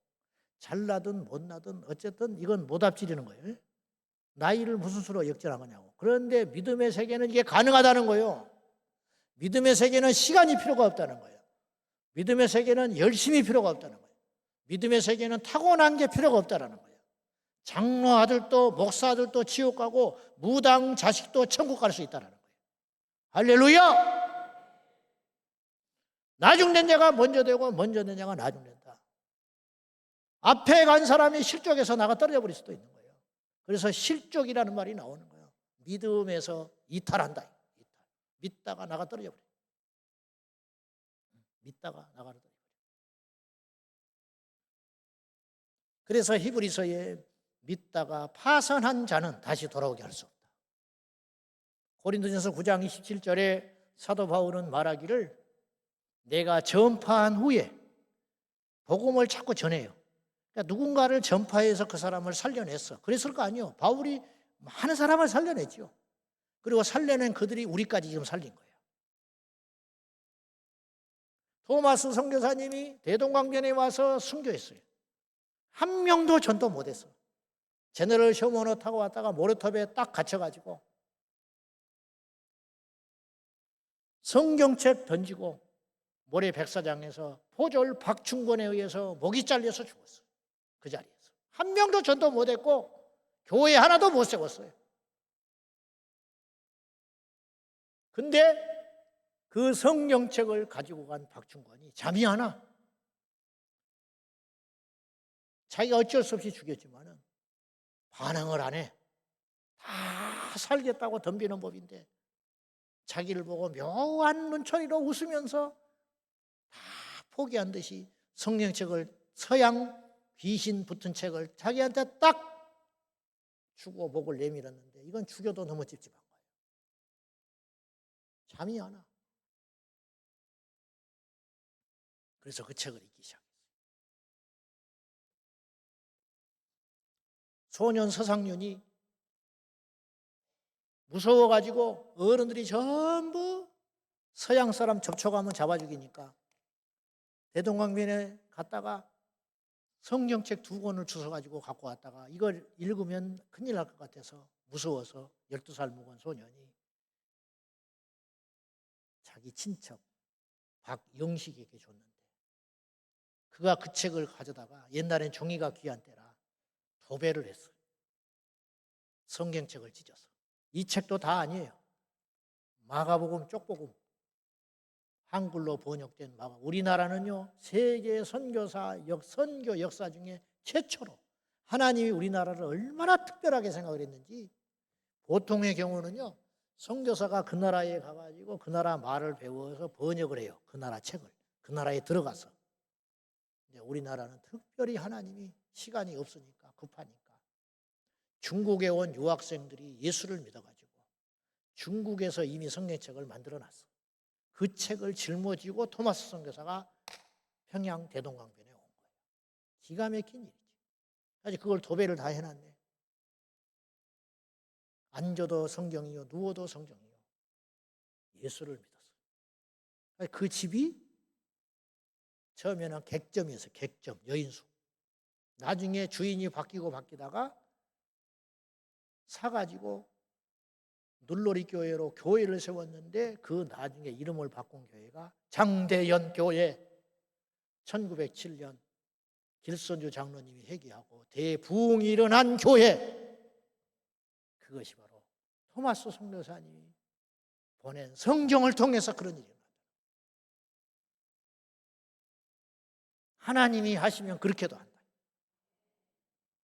잘나든 못나든 어쨌든 이건 못 앞지르는 거예요. 나이를 무슨 수로 역전한 거냐고. 그런데 믿음의 세계는 이게 가능하다는 거예요. 믿음의 세계는 시간이 필요가 없다는 거예요. 믿음의 세계는 열심이 필요가 없다는 거예요. 믿음의 세계는 타고난 게 필요가 없다는 거예요. 장로 아들도 목사 아들도 지옥 가고 무당 자식도 천국 갈 수 있다는 거예요. 할렐루야! 나중된 자가 먼저 되고 먼저 된 자가 나중된다. 앞에 간 사람이 실족해서 나가 떨어져 버릴 수도 있는 거예요. 그래서 실족이라는 말이 나오는 거예요. 믿음에서 이탈한다. 이탈. 믿다가 나가 떨어져 버려. 믿다가 나가 떨어져 버려. 그래서 히브리서에 믿다가 파선한 자는 다시 돌아오게 할 수 없다. 고린도전서 9장 27절에 사도 바울은 말하기를 내가 전파한 후에 복음을 자꾸 전해요. 그러니까 누군가를 전파해서 그 사람을 살려냈어. 그랬을 거 아니에요. 바울이 많은 사람을 살려냈죠. 그리고 살려낸 그들이 우리까지 지금 살린 거예요. 토마스 선교사님이 대동강변에 와서 순교했어요. 한 명도 전도 못했어. 제너럴 셔먼호 타고 왔다가 모래톱에 딱 갇혀가지고 성경책 던지고 모래 백사장에서 포졸 박충권에 의해서 목이 잘려서 죽었어. 그 자리에서. 한 명도 전도 못했고 교회 하나도 못 세웠어요. 근데 그 성경책을 가지고 간 박충권이 잠이 안 와. 자기가 어쩔 수 없이 죽였지만은 반항을 안 해. 다 살겠다고 덤비는 법인데 자기를 보고 묘한 눈초리로 웃으면서 다 포기한 듯이 성경책을, 서양 귀신 붙은 책을 자기한테 딱 주고 목을 내밀었는데 이건 죽여도 너무 찝찝한 거예요. 잠이 안 와. 그래서 그 책을 읽기 시작했어요. 소년 서상윤이 무서워가지고 어른들이 전부 서양 사람 접촉하면 잡아 죽이니까 대동강변에 갔다가 성경책 2권을 주워가지고 갖고 왔다가 이걸 읽으면 큰일 날 것 같아서 무서워서 12살 먹은 소년이 자기 친척 박영식에게 줬는데 그가 그 책을 가져다가 옛날엔 종이가 귀한 때라 도배를 했어요. 성경책을 찢어서. 이 책도 다 아니에요. 마가복음, 쪽복음, 한글로 번역된 마가. 우리나라는요 세계 선교사 선교 역사 중에 최초로 하나님이 우리나라를 얼마나 특별하게 생각을 했는지 보통의 경우는요 선교사가 그 나라에 가가지고 그 나라 말을 배워서 번역을 해요. 그 나라 책을. 그 나라에 들어가서. 근데 우리나라는 특별히 하나님이 시간이 없으니까 급하니까 중국에 온 유학생들이 예수를 믿어가지고 중국에서 이미 성경책을 만들어놨어. 그 책을 짊어지고 토마스 선교사가 평양 대동강변에 온 거예요. 기가 막힌 일이지. 사실 그걸 도배를 다 해놨네. 앉아도 성경이요, 누워도 성경이요. 예수를 믿었어요. 그 집이 처음에는 객점이었어요. 객점, 여인수. 나중에 주인이 바뀌다가 사가지고 눌러리 교회로 교회를 세웠는데 그 나중에 이름을 바꾼 교회가 장대연 교회. 1907년 길선주 장로님이 회개하고 대부흥이 일어난 교회. 그것이 바로 토마스 선교사님이 보낸 성경을 통해서 그런 일이 일어났다. 하나님이 하시면 그렇게도 한다.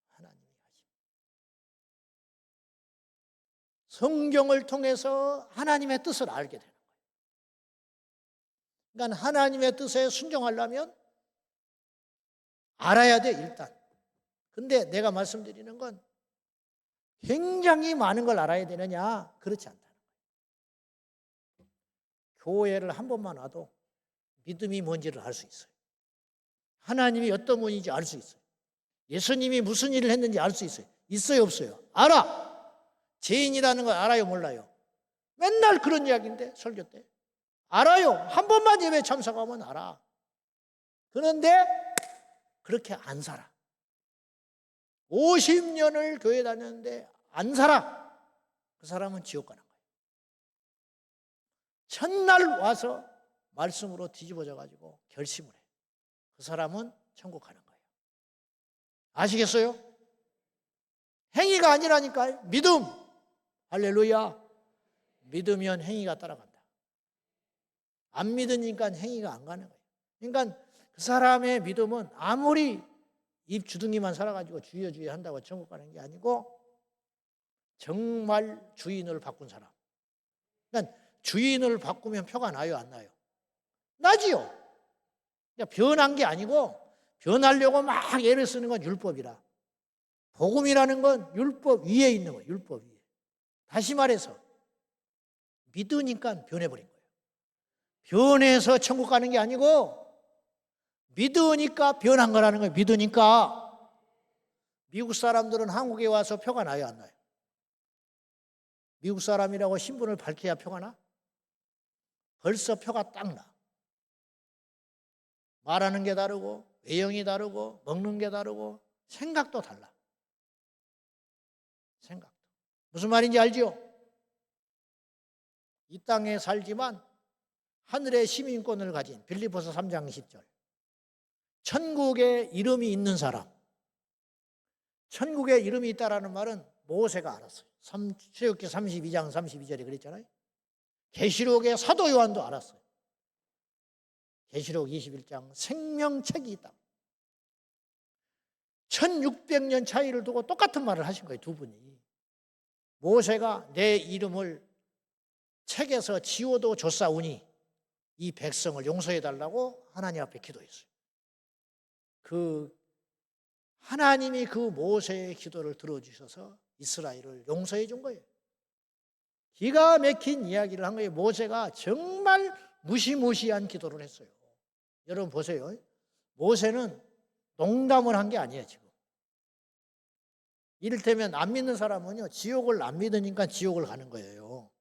하나님이 하시면. 성경을 통해서 하나님의 뜻을 알게 되는 거예요. 그러니까 하나님의 뜻에 순종하려면 알아야 돼, 일단. 근데 내가 말씀드리는 건 굉장히 많은 걸 알아야 되느냐? 그렇지 않다는 거예요. 교회를 한 번만 와도 믿음이 뭔지를 알 수 있어요. 하나님이 어떤 분인지 알 수 있어요. 예수님이 무슨 일을 했는지 알 수 있어요. 있어요, 없어요? 알아. 죄인이라는 걸 알아요, 몰라요? 맨날 그런 이야기인데, 설교 때. 알아요. 한 번만 예배 참석하면 알아. 그런데 그렇게 안 살아. 50년을 교회 다녔는데 안 살아. 그 사람은 지옥 가는 거예요. 첫날 와서 말씀으로 뒤집어져 가지고 결심을 해. 그 사람은 천국 가는 거예요. 아시겠어요? 행위가 아니라니까요. 믿음. 할렐루야. 믿으면 행위가 따라간다. 안 믿으니까 행위가 안 가는 거예요. 그러니까 그 사람의 믿음은 아무리 입 주둥이만 살아가지고 주여 주여 한다고 천국 가는 게 아니고 정말 주인을 바꾼 사람. 그러니까 주인을 바꾸면 표가 나요, 안 나요? 나지요. 그러니까 변한 게 아니고 변하려고 막 애를 쓰는 건 율법이라. 복음이라는 건 율법 위에 있는 거예요. 율법 위에. 다시 말해서 믿으니까 변해버린 거예요. 변해서 천국 가는 게 아니고 믿으니까 변한 거라는 거예요. 믿으니까. 미국 사람들은 한국에 와서 표가 나요, 안 나요? 미국 사람이라고 신분을 밝혀야 표가 나? 벌써 표가 딱 나. 말하는 게 다르고 외형이 다르고 먹는 게 다르고 생각도 달라. 생각도. 무슨 말인지 알죠? 이 땅에 살지만 하늘의 시민권을 가진 빌립보서 3장 10절. 천국에 이름이 있는 사람. 천국에 이름이 있다라는 말은 모세가 알았어요. 출애굽기 32장 32절에 그랬잖아요. 계시록의 사도 요한도 알았어요. 계시록 21장 생명책이 있다. 1600년 차이를 두고 똑같은 말을 하신 거예요, 두 분이. 모세가 내 이름을 책에서 지워도 줬사오니 이 백성을 용서해달라고 하나님 앞에 기도했어요. 하나님이 그 모세의 기도를 들어주셔서 이스라엘을 용서해 준 거예요. 기가 막힌 이야기를 한 거예요. 모세가 정말 무시무시한 기도를 했어요. 여러분 보세요. 모세는 농담을 한 게 아니에요, 지금. 이를테면 안 믿는 사람은요, 지옥을 안 믿으니까 지옥을 가는 거예요.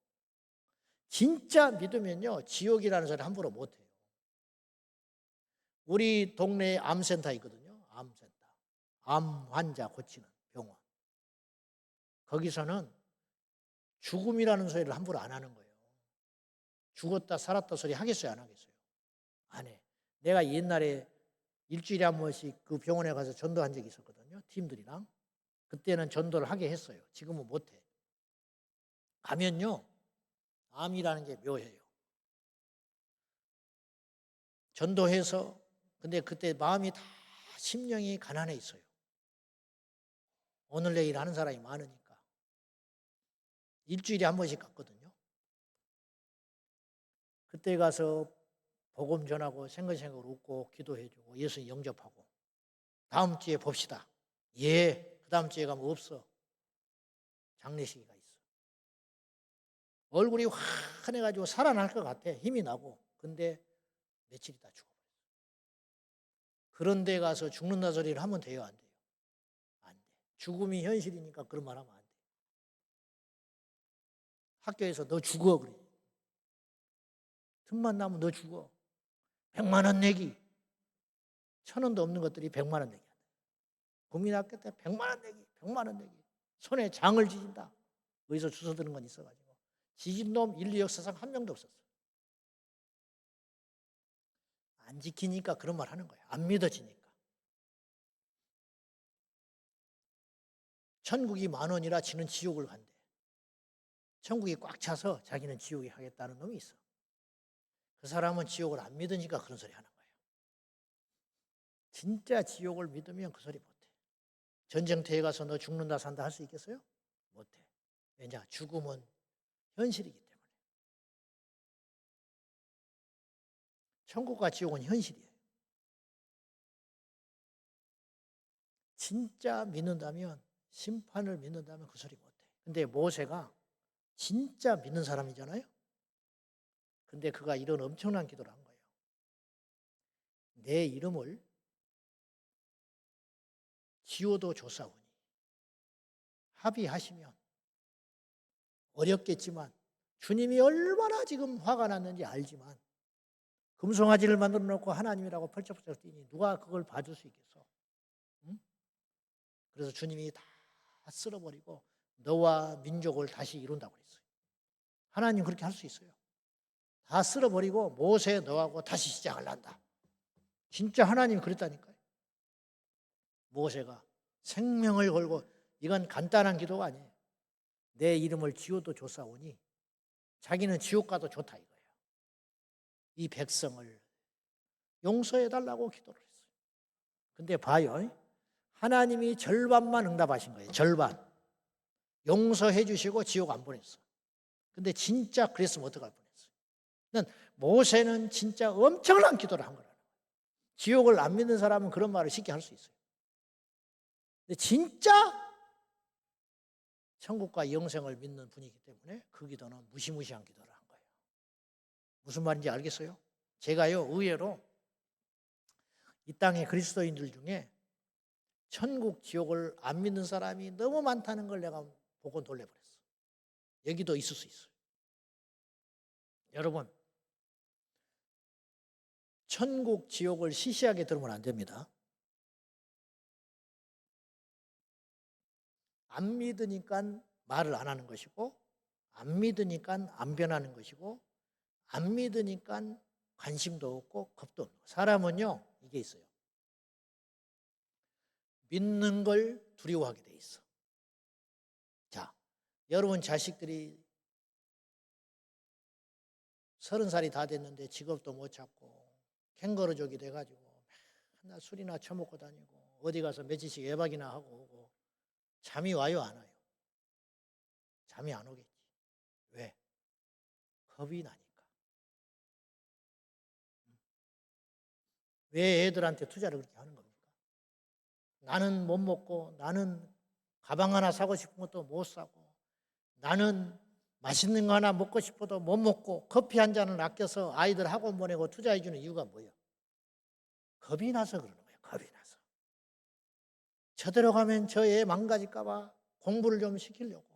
진짜 믿으면요, 지옥이라는 소리 함부로 못 해요. 우리 동네에 암센터 있거든요. 암센터. 암 환자 고치는 병원. 거기서는 죽음이라는 소리를 함부로 안 하는 거예요. 죽었다 살았다 소리 하겠어요, 안 하겠어요? 안 해. 내가 옛날에 일주일에 한 번씩 그 병원에 가서 전도한 적이 있었거든요. 팀들이랑. 그때는 전도를 하게 했어요. 지금은 못 해. 가면요, 암이라는 게 묘해요. 전도해서, 근데 그때 마음이 다 심령이 가난해 있어요. 오늘 내일 하는 사람이 많으니까. 일주일에 한 번씩 갔거든요. 그때 가서 복음 전하고 생글생글 웃고 기도해주고 예수 영접하고 다음 주에 봅시다. 예, 그 다음 주에 가면 없어. 장례식이가 있어. 얼굴이 환해가지고 살아날 것 같아. 힘이 나고. 근데 며칠 있다 죽어버렸어. 그런 데 가서 죽는다 소리를 하면 돼요, 안 돼요? 안 돼. 죽음이 현실이니까 그런 말 하면 안 돼. 학교에서 너 죽어 그래. 틈만 나면 너 죽어. 100만 원 내기. 1,000원도 없는 것들이 100만 원 내기. 국민학교 때 100만 원 내기, 100만 원 내기. 손에 장을 지진다. 어디서 주워 드는 건 있어가지고. 지진 놈 인류 역사상 한 명도 없었어. 안 지키니까 그런 말 하는 거야. 안 믿어지니까. 천국이 10,000원이라 지는 지옥을 간대. 천국이 꽉 차서 자기는 지옥에 가겠다는 놈이 있어. 그 사람은 지옥을 안 믿으니까 그런 소리 하는 거예요. 진짜 지옥을 믿으면 그 소리 못해. 전쟁터에 가서 너 죽는다 산다 할 수 있겠어요? 못해. 왜냐? 죽음은 현실이기 때문에. 천국과 지옥은 현실이에요. 진짜 믿는다면, 심판을 믿는다면 그 소리 못해. 근데 모세가 진짜 믿는 사람이잖아요. 근데 그가 이런 엄청난 기도를 한 거예요. 내 이름을 지어도 좋사오니 합의하시면 어렵겠지만 주님이 얼마나 지금 화가 났는지 알지만 금송아지를 만들어 놓고 하나님이라고 펄쩍펄쩍 뛰니 누가 그걸 봐줄 수 있겠어? 응? 그래서 주님이 다 쓸어버리고 너와 민족을 다시 이룬다고 그랬어요. 하나님 그렇게 할 수 있어요. 다 쓸어버리고 모세 너하고 다시 시작을 한다. 진짜 하나님이 그랬다니까요. 모세가 생명을 걸고 이건 간단한 기도가 아니에요. 내 이름을 지어도 좋사오니 자기는 지옥 가도 좋다 이거예요. 이 백성을 용서해달라고 기도를 했어요. 근데 봐요. 하나님이 절반만 응답하신 거예요. 절반. 용서해 주시고 지옥 안 보냈어. 근데 진짜 그랬으면 어떡할 뻔했어요. 모세는 진짜 엄청난 기도를 한 거라는 거예요. 지옥을 안 믿는 사람은 그런 말을 쉽게 할 수 있어요. 근데 진짜 천국과 영생을 믿는 분이기 때문에 그 기도는 무시무시한 기도를 한 거예요. 무슨 말인지 알겠어요? 제가요, 의외로 이 땅의 그리스도인들 중에 천국, 지옥을 안 믿는 사람이 너무 많다는 걸 내가 보고 놀래버렸어. 여기도 있을 수 있어요. 여러분, 천국, 지옥을 시시하게 들으면 안 됩니다. 안 믿으니까 말을 안 하는 것이고, 안 믿으니까 안 변하는 것이고, 안 믿으니까 관심도 없고 겁도 없고. 사람은요, 이게 있어요. 믿는 걸 두려워하게 돼 있어. 자, 여러분 자식들이 30살이 다 됐는데 직업도 못 찾고 캥거루족이 돼가지고 맨날 술이나 처먹고 다니고 어디 가서 며칠씩 외박이나 하고 오고 잠이 와요, 안 와요? 잠이 안 오겠지. 왜? 겁이 나니까. 왜 애들한테 투자를 그렇게 하는 겁니까? 나는 못 먹고, 나는 가방 하나 사고 싶은 것도 못 사고, 나는 맛있는 거 하나 먹고 싶어도 못 먹고, 커피 한 잔을 아껴서 아이들 학원 보내고 투자해 주는 이유가 뭐예요? 겁이 나서 그러는 거예요. 겁이 나서. 저대로 가면 저 애 망가질까 봐 공부를 좀 시키려고,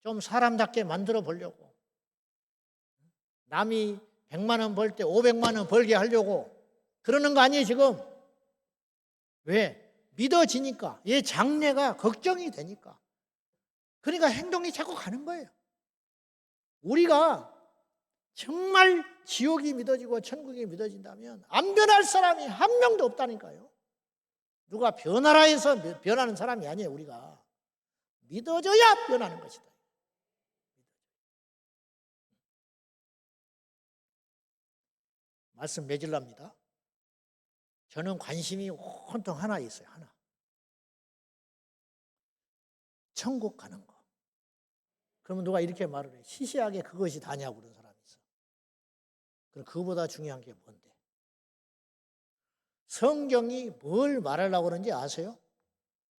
좀 사람답게 만들어 보려고, 남이 100만 원 벌 때 500만 원 벌게 하려고 그러는 거 아니에요, 지금? 왜? 믿어지니까. 얘 장래가 걱정이 되니까. 그러니까 행동이 자꾸 가는 거예요. 우리가 정말 지옥이 믿어지고 천국이 믿어진다면 안 변할 사람이 한 명도 없다니까요. 누가 변하라 해서 변하는 사람이 아니에요, 우리가. 믿어져야 변하는 것이다. 말씀 맺으랍니다. 저는 관심이 온통 하나 있어요, 하나. 천국 가는 거. 그러면 누가 이렇게 말을 해. 시시하게 그것이 다냐고 그런 사람이 있어. 그럼 그보다 중요한 게 뭔데? 성경이 뭘 말하려고 그러는지 아세요?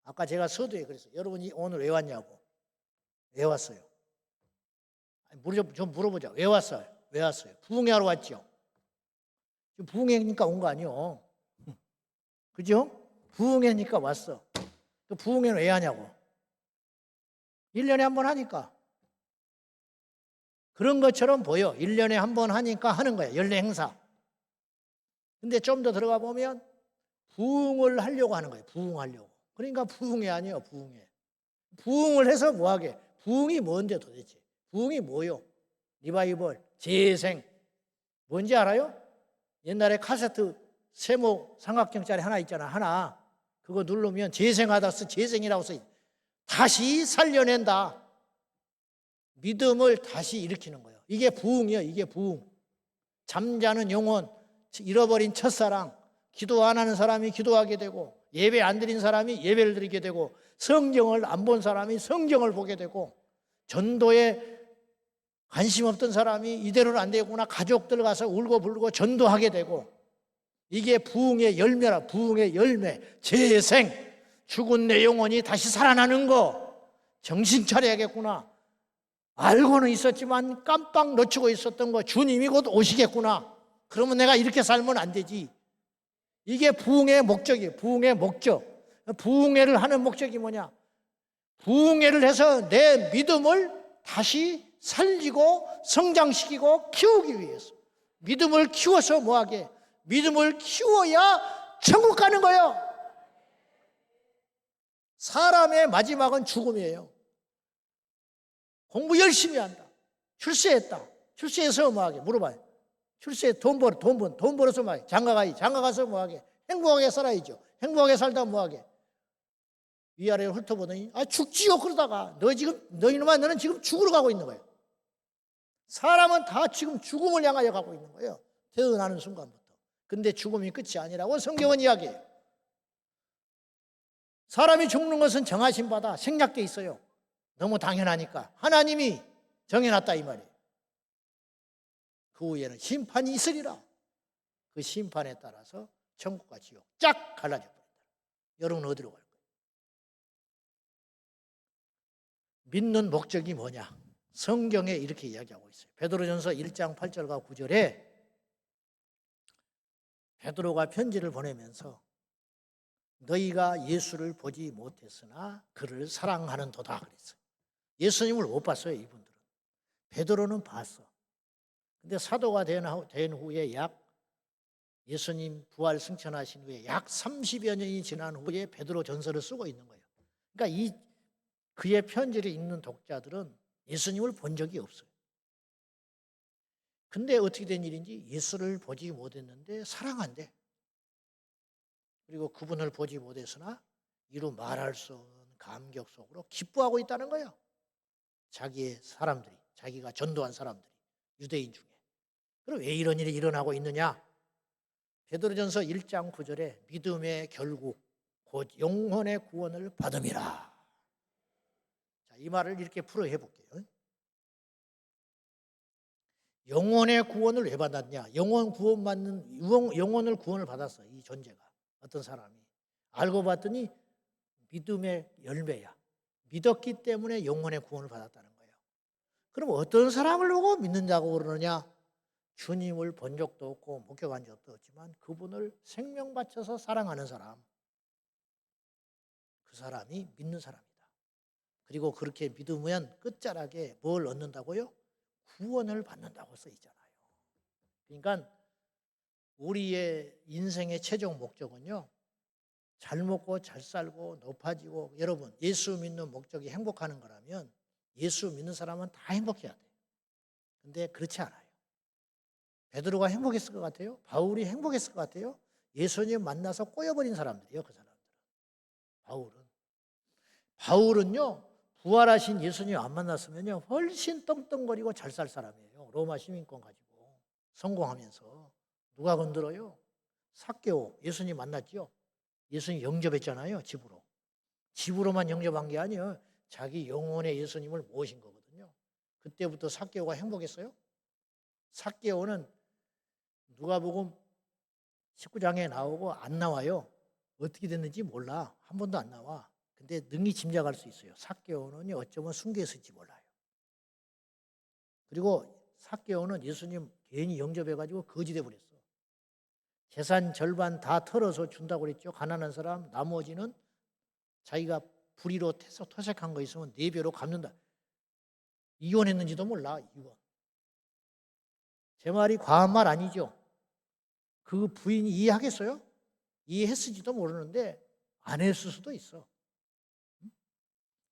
아까 제가 서두에 그랬어요. 여러분이 오늘 왜 왔냐고. 왜 왔어요? 좀 물어보자. 왜 왔어요? 왜 왔어요? 부흥회하러 왔죠? 지금 부흥회니까 온 거 아니요. 그죠? 부흥회니까 왔어. 또 부흥회는 왜 하냐고. 1년에 한 번 하니까. 그런 것처럼 보여. 1년에 한 번 하니까 하는 거야. 연례 행사. 근데 좀 더 들어가 보면 부흥을 하려고 하는 거예요. 부흥하려고. 그러니까 부흥회 아니에요. 부흥회. 부흥을 해서 뭐하게? 부흥이 뭔데 도대체? 부흥이 뭐요? 리바이벌, 재생. 뭔지 알아요? 옛날에 카세트 세모 삼각형짜리 하나 있잖아. 하나. 그거 누르면 재생하다 써. 재생이라고 써. 다시 살려낸다. 믿음을 다시 일으키는 거예요. 이게 부흥이에요. 이게 부흥. 잠자는 영혼, 잃어버린 첫사랑, 기도 안 하는 사람이 기도하게 되고, 예배 안 드린 사람이 예배를 드리게 되고, 성경을 안 본 사람이 성경을 보게 되고, 전도에 관심 없던 사람이 이대로는 안 되겠구나, 가족들 가서 울고 불고 전도하게 되고, 이게 부흥의 열매라. 부흥의 열매. 재생. 죽은 내 영혼이 다시 살아나는 거. 정신 차려야겠구나. 알고는 있었지만 깜빡 놓치고 있었던 거. 주님이 곧 오시겠구나. 그러면 내가 이렇게 살면 안 되지. 이게 부흥의 목적이에요. 부흥의 목적. 부흥회를 하는 목적이 뭐냐? 부흥회를 해서 내 믿음을 다시 살리고 성장시키고 키우기 위해서. 믿음을 키워서 뭐하게? 믿음을 키워야 천국 가는 거예요. 사람의 마지막은 죽음이에요. 공부 열심히 한다. 출세했다. 출세해서 뭐하게? 물어봐요. 출세 돈 벌어서 뭐하게? 장가 가서 뭐하게? 행복하게 살아야죠. 행복하게 살다 뭐하게? 위아래를 훑어보더니 죽지요. 그러다가 너 이놈아, 너는 지금 죽으러 가고 있는 거예요. 사람은 다 지금 죽음을 향하여 가고 있는 거예요. 태어나는 순간부터. 근데 죽음이 끝이 아니라고 성경은 이야기해요. 사람이 죽는 것은 정하신 바다, 생략돼 있어요. 너무 당연하니까. 하나님이 정해놨다 이 말이에요. 그 후에는 심판이 있으리라. 그 심판에 따라서 천국과 지옥 쫙 갈라져 버린다. 여러분 어디로 갈 거예요? 믿는 목적이 뭐냐? 성경에 이렇게 이야기하고 있어요. 베드로전서 1장 8절과 9절에 베드로가 편지를 보내면서 너희가 예수를 보지 못했으나 그를 사랑하는도다 그랬어요. 예수님을 못 봤어요, 이분들은. 베드로는 봤어. 근데 사도가 된 후에 예수님 부활 승천하신 후에 약 30여 년이 지난 후에 베드로 전서를 쓰고 있는 거예요. 그러니까 그의 편지를 읽는 독자들은 예수님을 본 적이 없어요. 근데 어떻게 된 일인지 예수를 보지 못했는데 사랑한대. 그리고 그분을 보지 못했으나 이루 말할 수 없는 감격 속으로 기뻐하고 있다는 거예요. 자기의 사람들이, 자기가 전도한 사람들이, 유대인 중에. 그럼 왜 이런 일이 일어나고 있느냐? 베드로전서 1장 9절에 믿음의 결국 곧 영혼의 구원을 받음이라. 자, 이 말을 이렇게 풀어 해볼게요. 영혼의 구원을 왜 받았냐? 영혼을 구원을 받았어. 이 존재가. 어떤 사람이. 알고 봤더니 믿음의 열매야. 믿었기 때문에 영혼의 구원을 받았다는 거예요. 그럼 어떤 사람을 보고 믿는다고 그러느냐? 주님을 본 적도 없고 목격한 적도 없지만 그분을 생명 바쳐서 사랑하는 사람. 그 사람이 믿는 사람이다. 그리고 그렇게 믿으면 끝자락에 뭘 얻는다고요? 구원을 받는다고 써 있잖아요. 그러니까 우리의 인생의 최종 목적은요, 잘 먹고 잘 살고 높아지고. 여러분, 예수 믿는 목적이 행복하는 거라면 예수 믿는 사람은 다 행복해야 돼요. 근데 그렇지 않아요. 베드로가 행복했을 것 같아요? 바울이 행복했을 것 같아요? 예수님 만나서 꼬여버린 사람들이에요. 그 사람들은. 바울은요, 부활하신 예수님 안 만났으면요 훨씬 떵떵거리고 잘 살 사람이에요. 로마 시민권 가지고 성공하면서. 누가 건드려요? 삭개오, 예수님 만났죠. 예수님 영접했잖아요. 집으로만 영접한 게 아니에요. 자기 영혼의 예수님을 모신 거거든요. 그때부터 삭개오가 행복했어요? 삭개오는 누가복음 19장에 나오고 안 나와요. 어떻게 됐는지 몰라. 한 번도 안 나와. 근데 능히 짐작할 수 있어요. 삭개오는 어쩌면 순교했을지 몰라요. 그리고 삭개오는 예수님 괜히 영접해가지고 거지돼 버렸어. 재산 절반 다 털어서 준다고 그랬죠. 가난한 사람. 나머지는 자기가 불의로 토색한 거 있으면 4배로 갚는다. 이혼했는지도 몰라. 이혼. 제 말이 과한 말 아니죠. 그 부인이 이해하겠어요? 이해했을지도 모르는데 안 했을 수도 있어.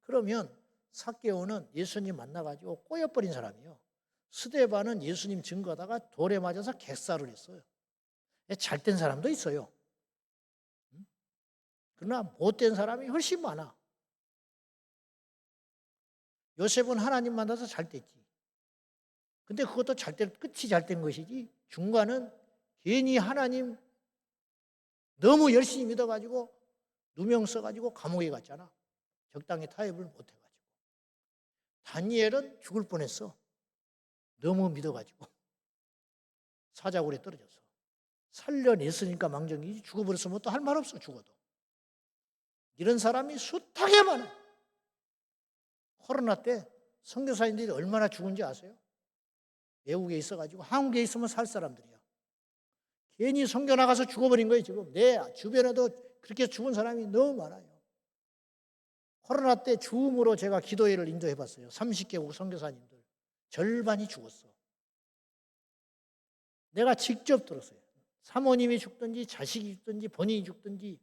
그러면 삭개오는 예수님 만나가지고 꼬여버린 사람이에요. 스데반은 예수님 증거하다가 돌에 맞아서 객살을 했어요. 잘된 사람도 있어요. 그러나 못된 사람이 훨씬 많아. 요셉은 하나님 만나서 잘 됐지. 근데 그것도 끝이 잘 된 것이지 중간은 괜히 하나님 너무 열심히 믿어가지고 누명 써가지고 감옥에 갔잖아. 적당히 타협을 못해가지고. 다니엘은 죽을 뻔했어. 너무 믿어가지고. 사자굴에 떨어졌어. 살려냈으니까 망정이지 죽어버렸으면 또 할 말 없어. 죽어도. 이런 사람이 숱하게 많아. 코로나 때 선교사님들이 얼마나 죽은지 아세요? 외국에 있어가지고 한국에 있으면 살 사람들이야. 괜히 선교 나가서 죽어버린 거예요. 지금 내 주변에도 그렇게 죽은 사람이 너무 많아요. 코로나 때 줌으로 제가 기도회를 인도해봤어요. 30개국 선교사님들 절반이 죽었어. 내가 직접 들었어요. 사모님이 죽든지 자식이 죽든지 본인이 죽든지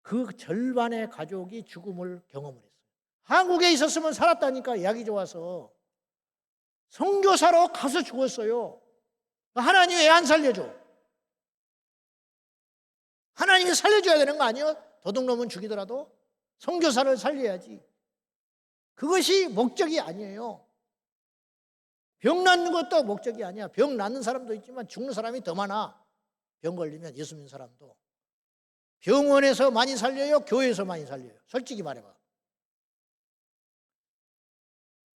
그 절반의 가족이 죽음을 경험을 했어요. 한국에 있었으면 살았다니까. 약이 좋아서 선교사로 가서 죽었어요. 하나님이 왜 안 살려줘? 하나님이 살려줘야 되는 거 아니에요? 도둑놈은 죽이더라도 선교사를 살려야지. 그것이 목적이 아니에요. 병 낫는 것도 목적이 아니야. 병 낫는 사람도 있지만 죽는 사람이 더 많아. 병 걸리면 예수 믿는 사람도. 병원에서 많이 살려요? 교회에서 많이 살려요? 솔직히 말해봐.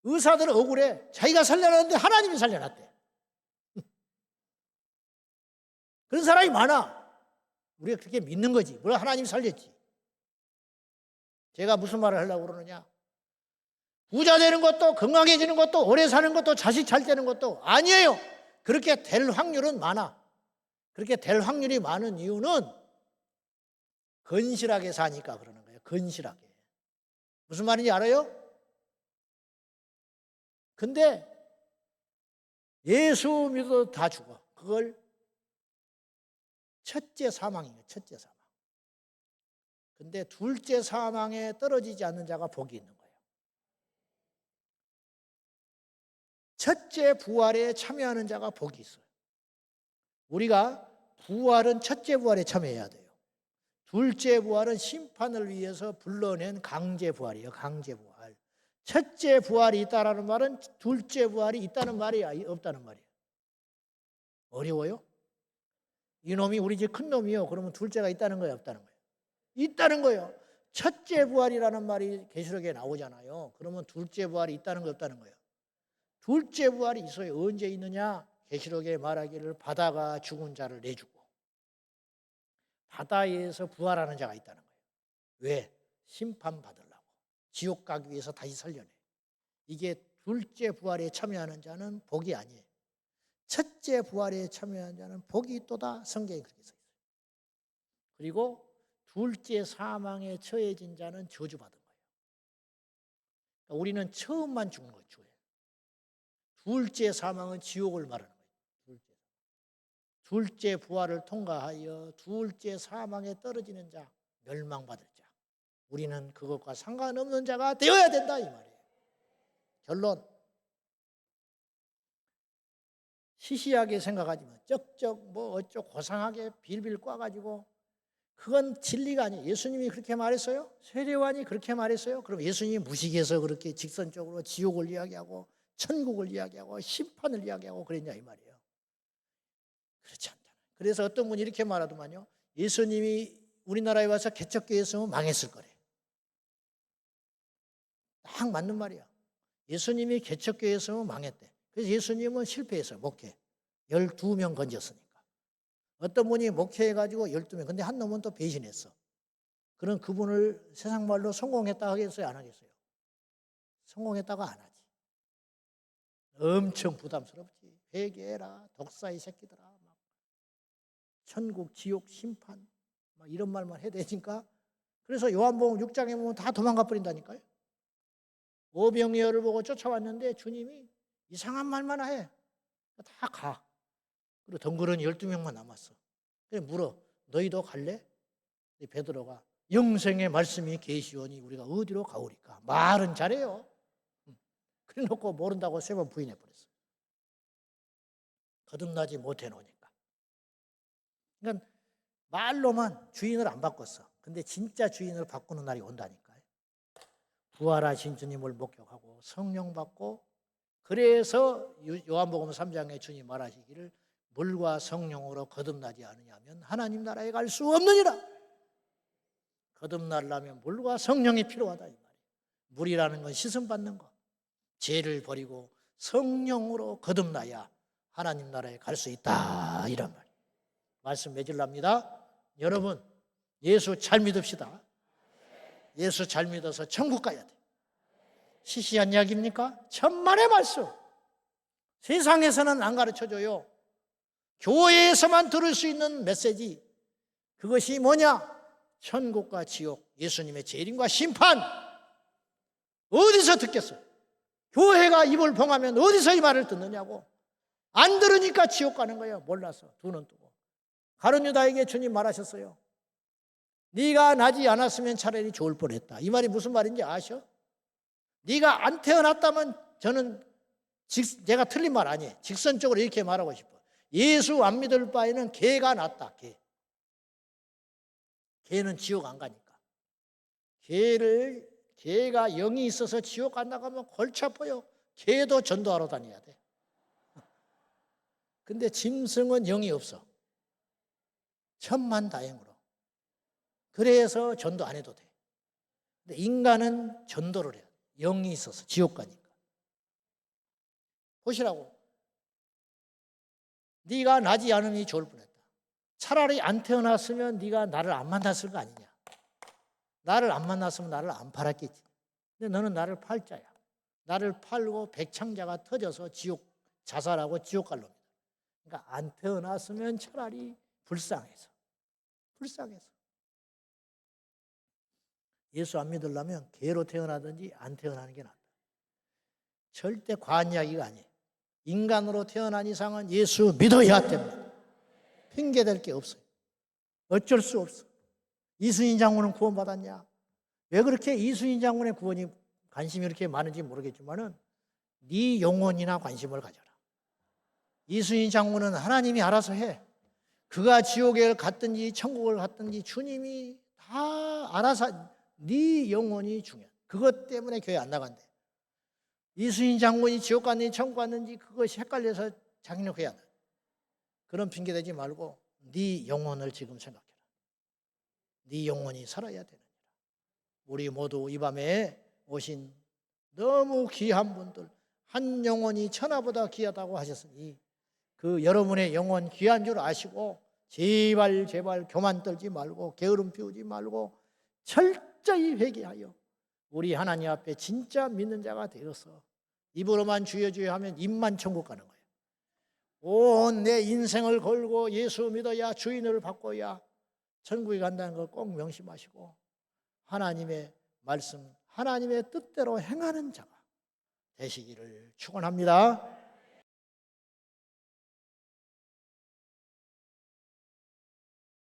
의사들은 억울해. 자기가 살려놨는데 하나님이 살려놨대. 그런 사람이 많아. 우리가 그렇게 믿는 거지. 물론 하나님이 살렸지. 제가 무슨 말을 하려고 그러느냐. 부자 되는 것도 건강해지는 것도 오래 사는 것도 자식 잘 되는 것도 아니에요. 그렇게 될 확률은 많아. 그렇게 될 확률이 많은 이유는 건실하게 사니까 그러는 거예요. 건실하게. 무슨 말인지 알아요? 근데 예수 믿어도 다 죽어. 그걸 첫째 사망이에요. 첫째 사망. 근데 둘째 사망에 떨어지지 않는 자가 복이 있는 거예요. 첫째 부활에 참여하는 자가 복이 있어요. 우리가 부활은 첫째 부활에 참여해야 돼요. 둘째 부활은 심판을 위해서 불러낸 강제 부활이에요. 강제 부활. 첫째 부활이 있다라는 말은 둘째 부활이 있다는 말이야, 없다는 말이야. 어려워요? 이놈이 우리 집 큰 놈이요. 그러면 둘째가 있다는 거예요, 없다는 거예요? 있다는 거예요. 첫째 부활이라는 말이 계시록에 나오잖아요. 그러면 둘째 부활이 있다는 거 없다는 거예요? 둘째 부활이 있어요. 언제 있느냐? 계시록에 말하기를 바다가 죽은 자를 내주고 바다에서 부활하는 자가 있다는 거예요. 왜? 심판받으려고. 지옥 가기 위해서 다시 살려내. 이게 둘째 부활에 참여하는 자는 복이 아니에요. 첫째 부활에 참여하는 자는 복이 있도다. 성경에 그렇게 써 있어요. 그리고 둘째 사망에 처해진 자는 저주받은 거예요. 그러니까 우리는 처음만 죽는 거예요. 둘째 사망은 지옥을 말하는 거예요. 둘째 부활을 통과하여 둘째 사망에 떨어지는 자, 멸망받을 자. 우리는 그것과 상관없는 자가 되어야 된다 이 말이에요. 결론. 시시하게 생각하지 마. 쩍쩍 뭐 어쩌고 고상하게 빌빌 꽈가지고 그건 진리가 아니에요. 예수님이 그렇게 말했어요? 세례요한이 그렇게 말했어요? 그럼 예수님이 무식해서 그렇게 직선적으로 지옥을 이야기하고 천국을 이야기하고 심판을 이야기하고 그랬냐 이 말이에요. 그렇지 않잖아요. 그래서 어떤 분이 이렇게 말하더만요. 예수님이 우리나라에 와서 개척교회 했으면 망했을 거래. 딱 맞는 말이야. 예수님이 개척교회 했으면 망했대. 그래서 예수님은 실패했어요. 목회. 12명 건졌으니까. 어떤 분이 목회해가지고 12명, 근데 한 놈은 또 배신했어. 그런 그분을 세상 말로 성공했다 하겠어요? 안 하겠어요? 성공했다고 안 하지. 엄청 부담스럽지. 회개해라, 독사의 새끼들아. 막 천국, 지옥, 심판. 막 이런 말만 해야 되니까. 그래서 요한복음 6장에 보면 다 도망가 버린다니까요. 오병이어를 보고 쫓아왔는데 주님이 이상한 말만 해. 다 가. 그리고 덩그러니 12명만 남았어. 그래 물어. 너희도 갈래? 베드로가 영생의 말씀이 계시오니 우리가 어디로 가오리까? 말은 잘해요. 그래 놓고 모른다고 3번 부인해 버렸어. 거듭나지 못해 놓으니까. 그러니까 말로만 주인을 안 바꿨어. 근데 진짜 주인을 바꾸는 날이 온다니까요. 부활하신 주님을 목격하고 성령 받고, 그래서 요한복음 3장에 주님 말하시기를 물과 성령으로 거듭나지 않으냐면 하나님 나라에 갈 수 없느니라. 거듭나려면 물과 성령이 필요하다 이 말이에요. 물이라는 건 씻음 받는 거. 죄를 버리고 성령으로 거듭나야 하나님 나라에 갈 수 있다 이런 말이에요. 말씀 맺으랍니다. 여러분 예수 잘 믿읍시다. 예수 잘 믿어서 천국 가야 돼. 시시한 이야기입니까? 천만의 말씀. 세상에서는 안 가르쳐줘요. 교회에서만 들을 수 있는 메시지. 그것이 뭐냐? 천국과 지옥, 예수님의 재림과 심판. 어디서 듣겠어요? 교회가 입을 봉하면 어디서 이 말을 듣느냐고. 안 들으니까 지옥 가는 거예요. 몰라서 두 눈 뜨고. 가룟 유다에게 주님 말하셨어요. 네가 나지 않았으면 차라리 좋을 뻔했다. 이 말이 무슨 말인지 아셔? 네가 안 태어났다면 저는 제가 틀린 말 아니에요. 직선적으로 이렇게 말하고 싶어. 예수 안 믿을 바에는 개가 낫다. 개는 지옥 안 가니까. 개가 영이 있어서 지옥 안 나가면 골치 아파요. 개도 전도하러 다녀야 돼. 근데 짐승은 영이 없어. 천만다행으로. 그래서 전도 안 해도 돼. 근데 인간은 전도를 해야 돼. 영이 있어서 지옥 가니까. 보시라고. 네가 나지 않으니 좋을 뻔했다. 차라리 안 태어났으면 네가 나를 안 만났을 거 아니냐. 나를 안 만났으면 나를 안 팔았겠지. 근데 너는 나를 팔자야. 나를 팔고 백창자가 터져서 지옥 자살하고 지옥 갈 놈이다. 그러니까 안 태어났으면 차라리 불쌍해서. 예수 안 믿으려면 개로 태어나든지 안 태어나는 게 낫다. 절대 과한 이야기가 아니에요. 인간으로 태어난 이상은 예수 믿어야 됩니다. 핑계댈 게 없어요. 어쩔 수 없어. 이순신 장군은 구원받았냐? 왜 그렇게 이순신 장군의 구원이 관심이 이렇게 많은지 모르겠지만은 네 영혼이나 관심을 가져라. 이순신 장군은 하나님이 알아서 해. 그가 지옥에 갔든지 천국을 갔든지 주님이 다 알아서. 네 영혼이 중요해. 그것 때문에 교회 안 나간대. 이순신 장군이 지옥 갔는지 천국 갔는지 그것이 헷갈려서 자기는 교회 안 나가. 그런 핑계 대지 말고 네 영혼을 지금 생각해라. 네 영혼이 살아야 되느니라. 우리 모두 이 밤에 오신 너무 귀한 분들, 한 영혼이 천하보다 귀하다고 하셨으니 그 여러분의 영혼 귀한 줄 아시고 제발 교만 떨지 말고 게으름 피우지 말고 철저히 회개하여 우리 하나님 앞에 진짜 믿는 자가 되어서 입으로만 주여 주여 하면 입만 천국 가는 거예요. 온 내 인생을 걸고 예수 믿어야 주인을 바꿔야 천국에 간다는 걸 꼭 명심하시고 하나님의 말씀, 하나님의 뜻대로 행하는 자가 되시기를 축원합니다.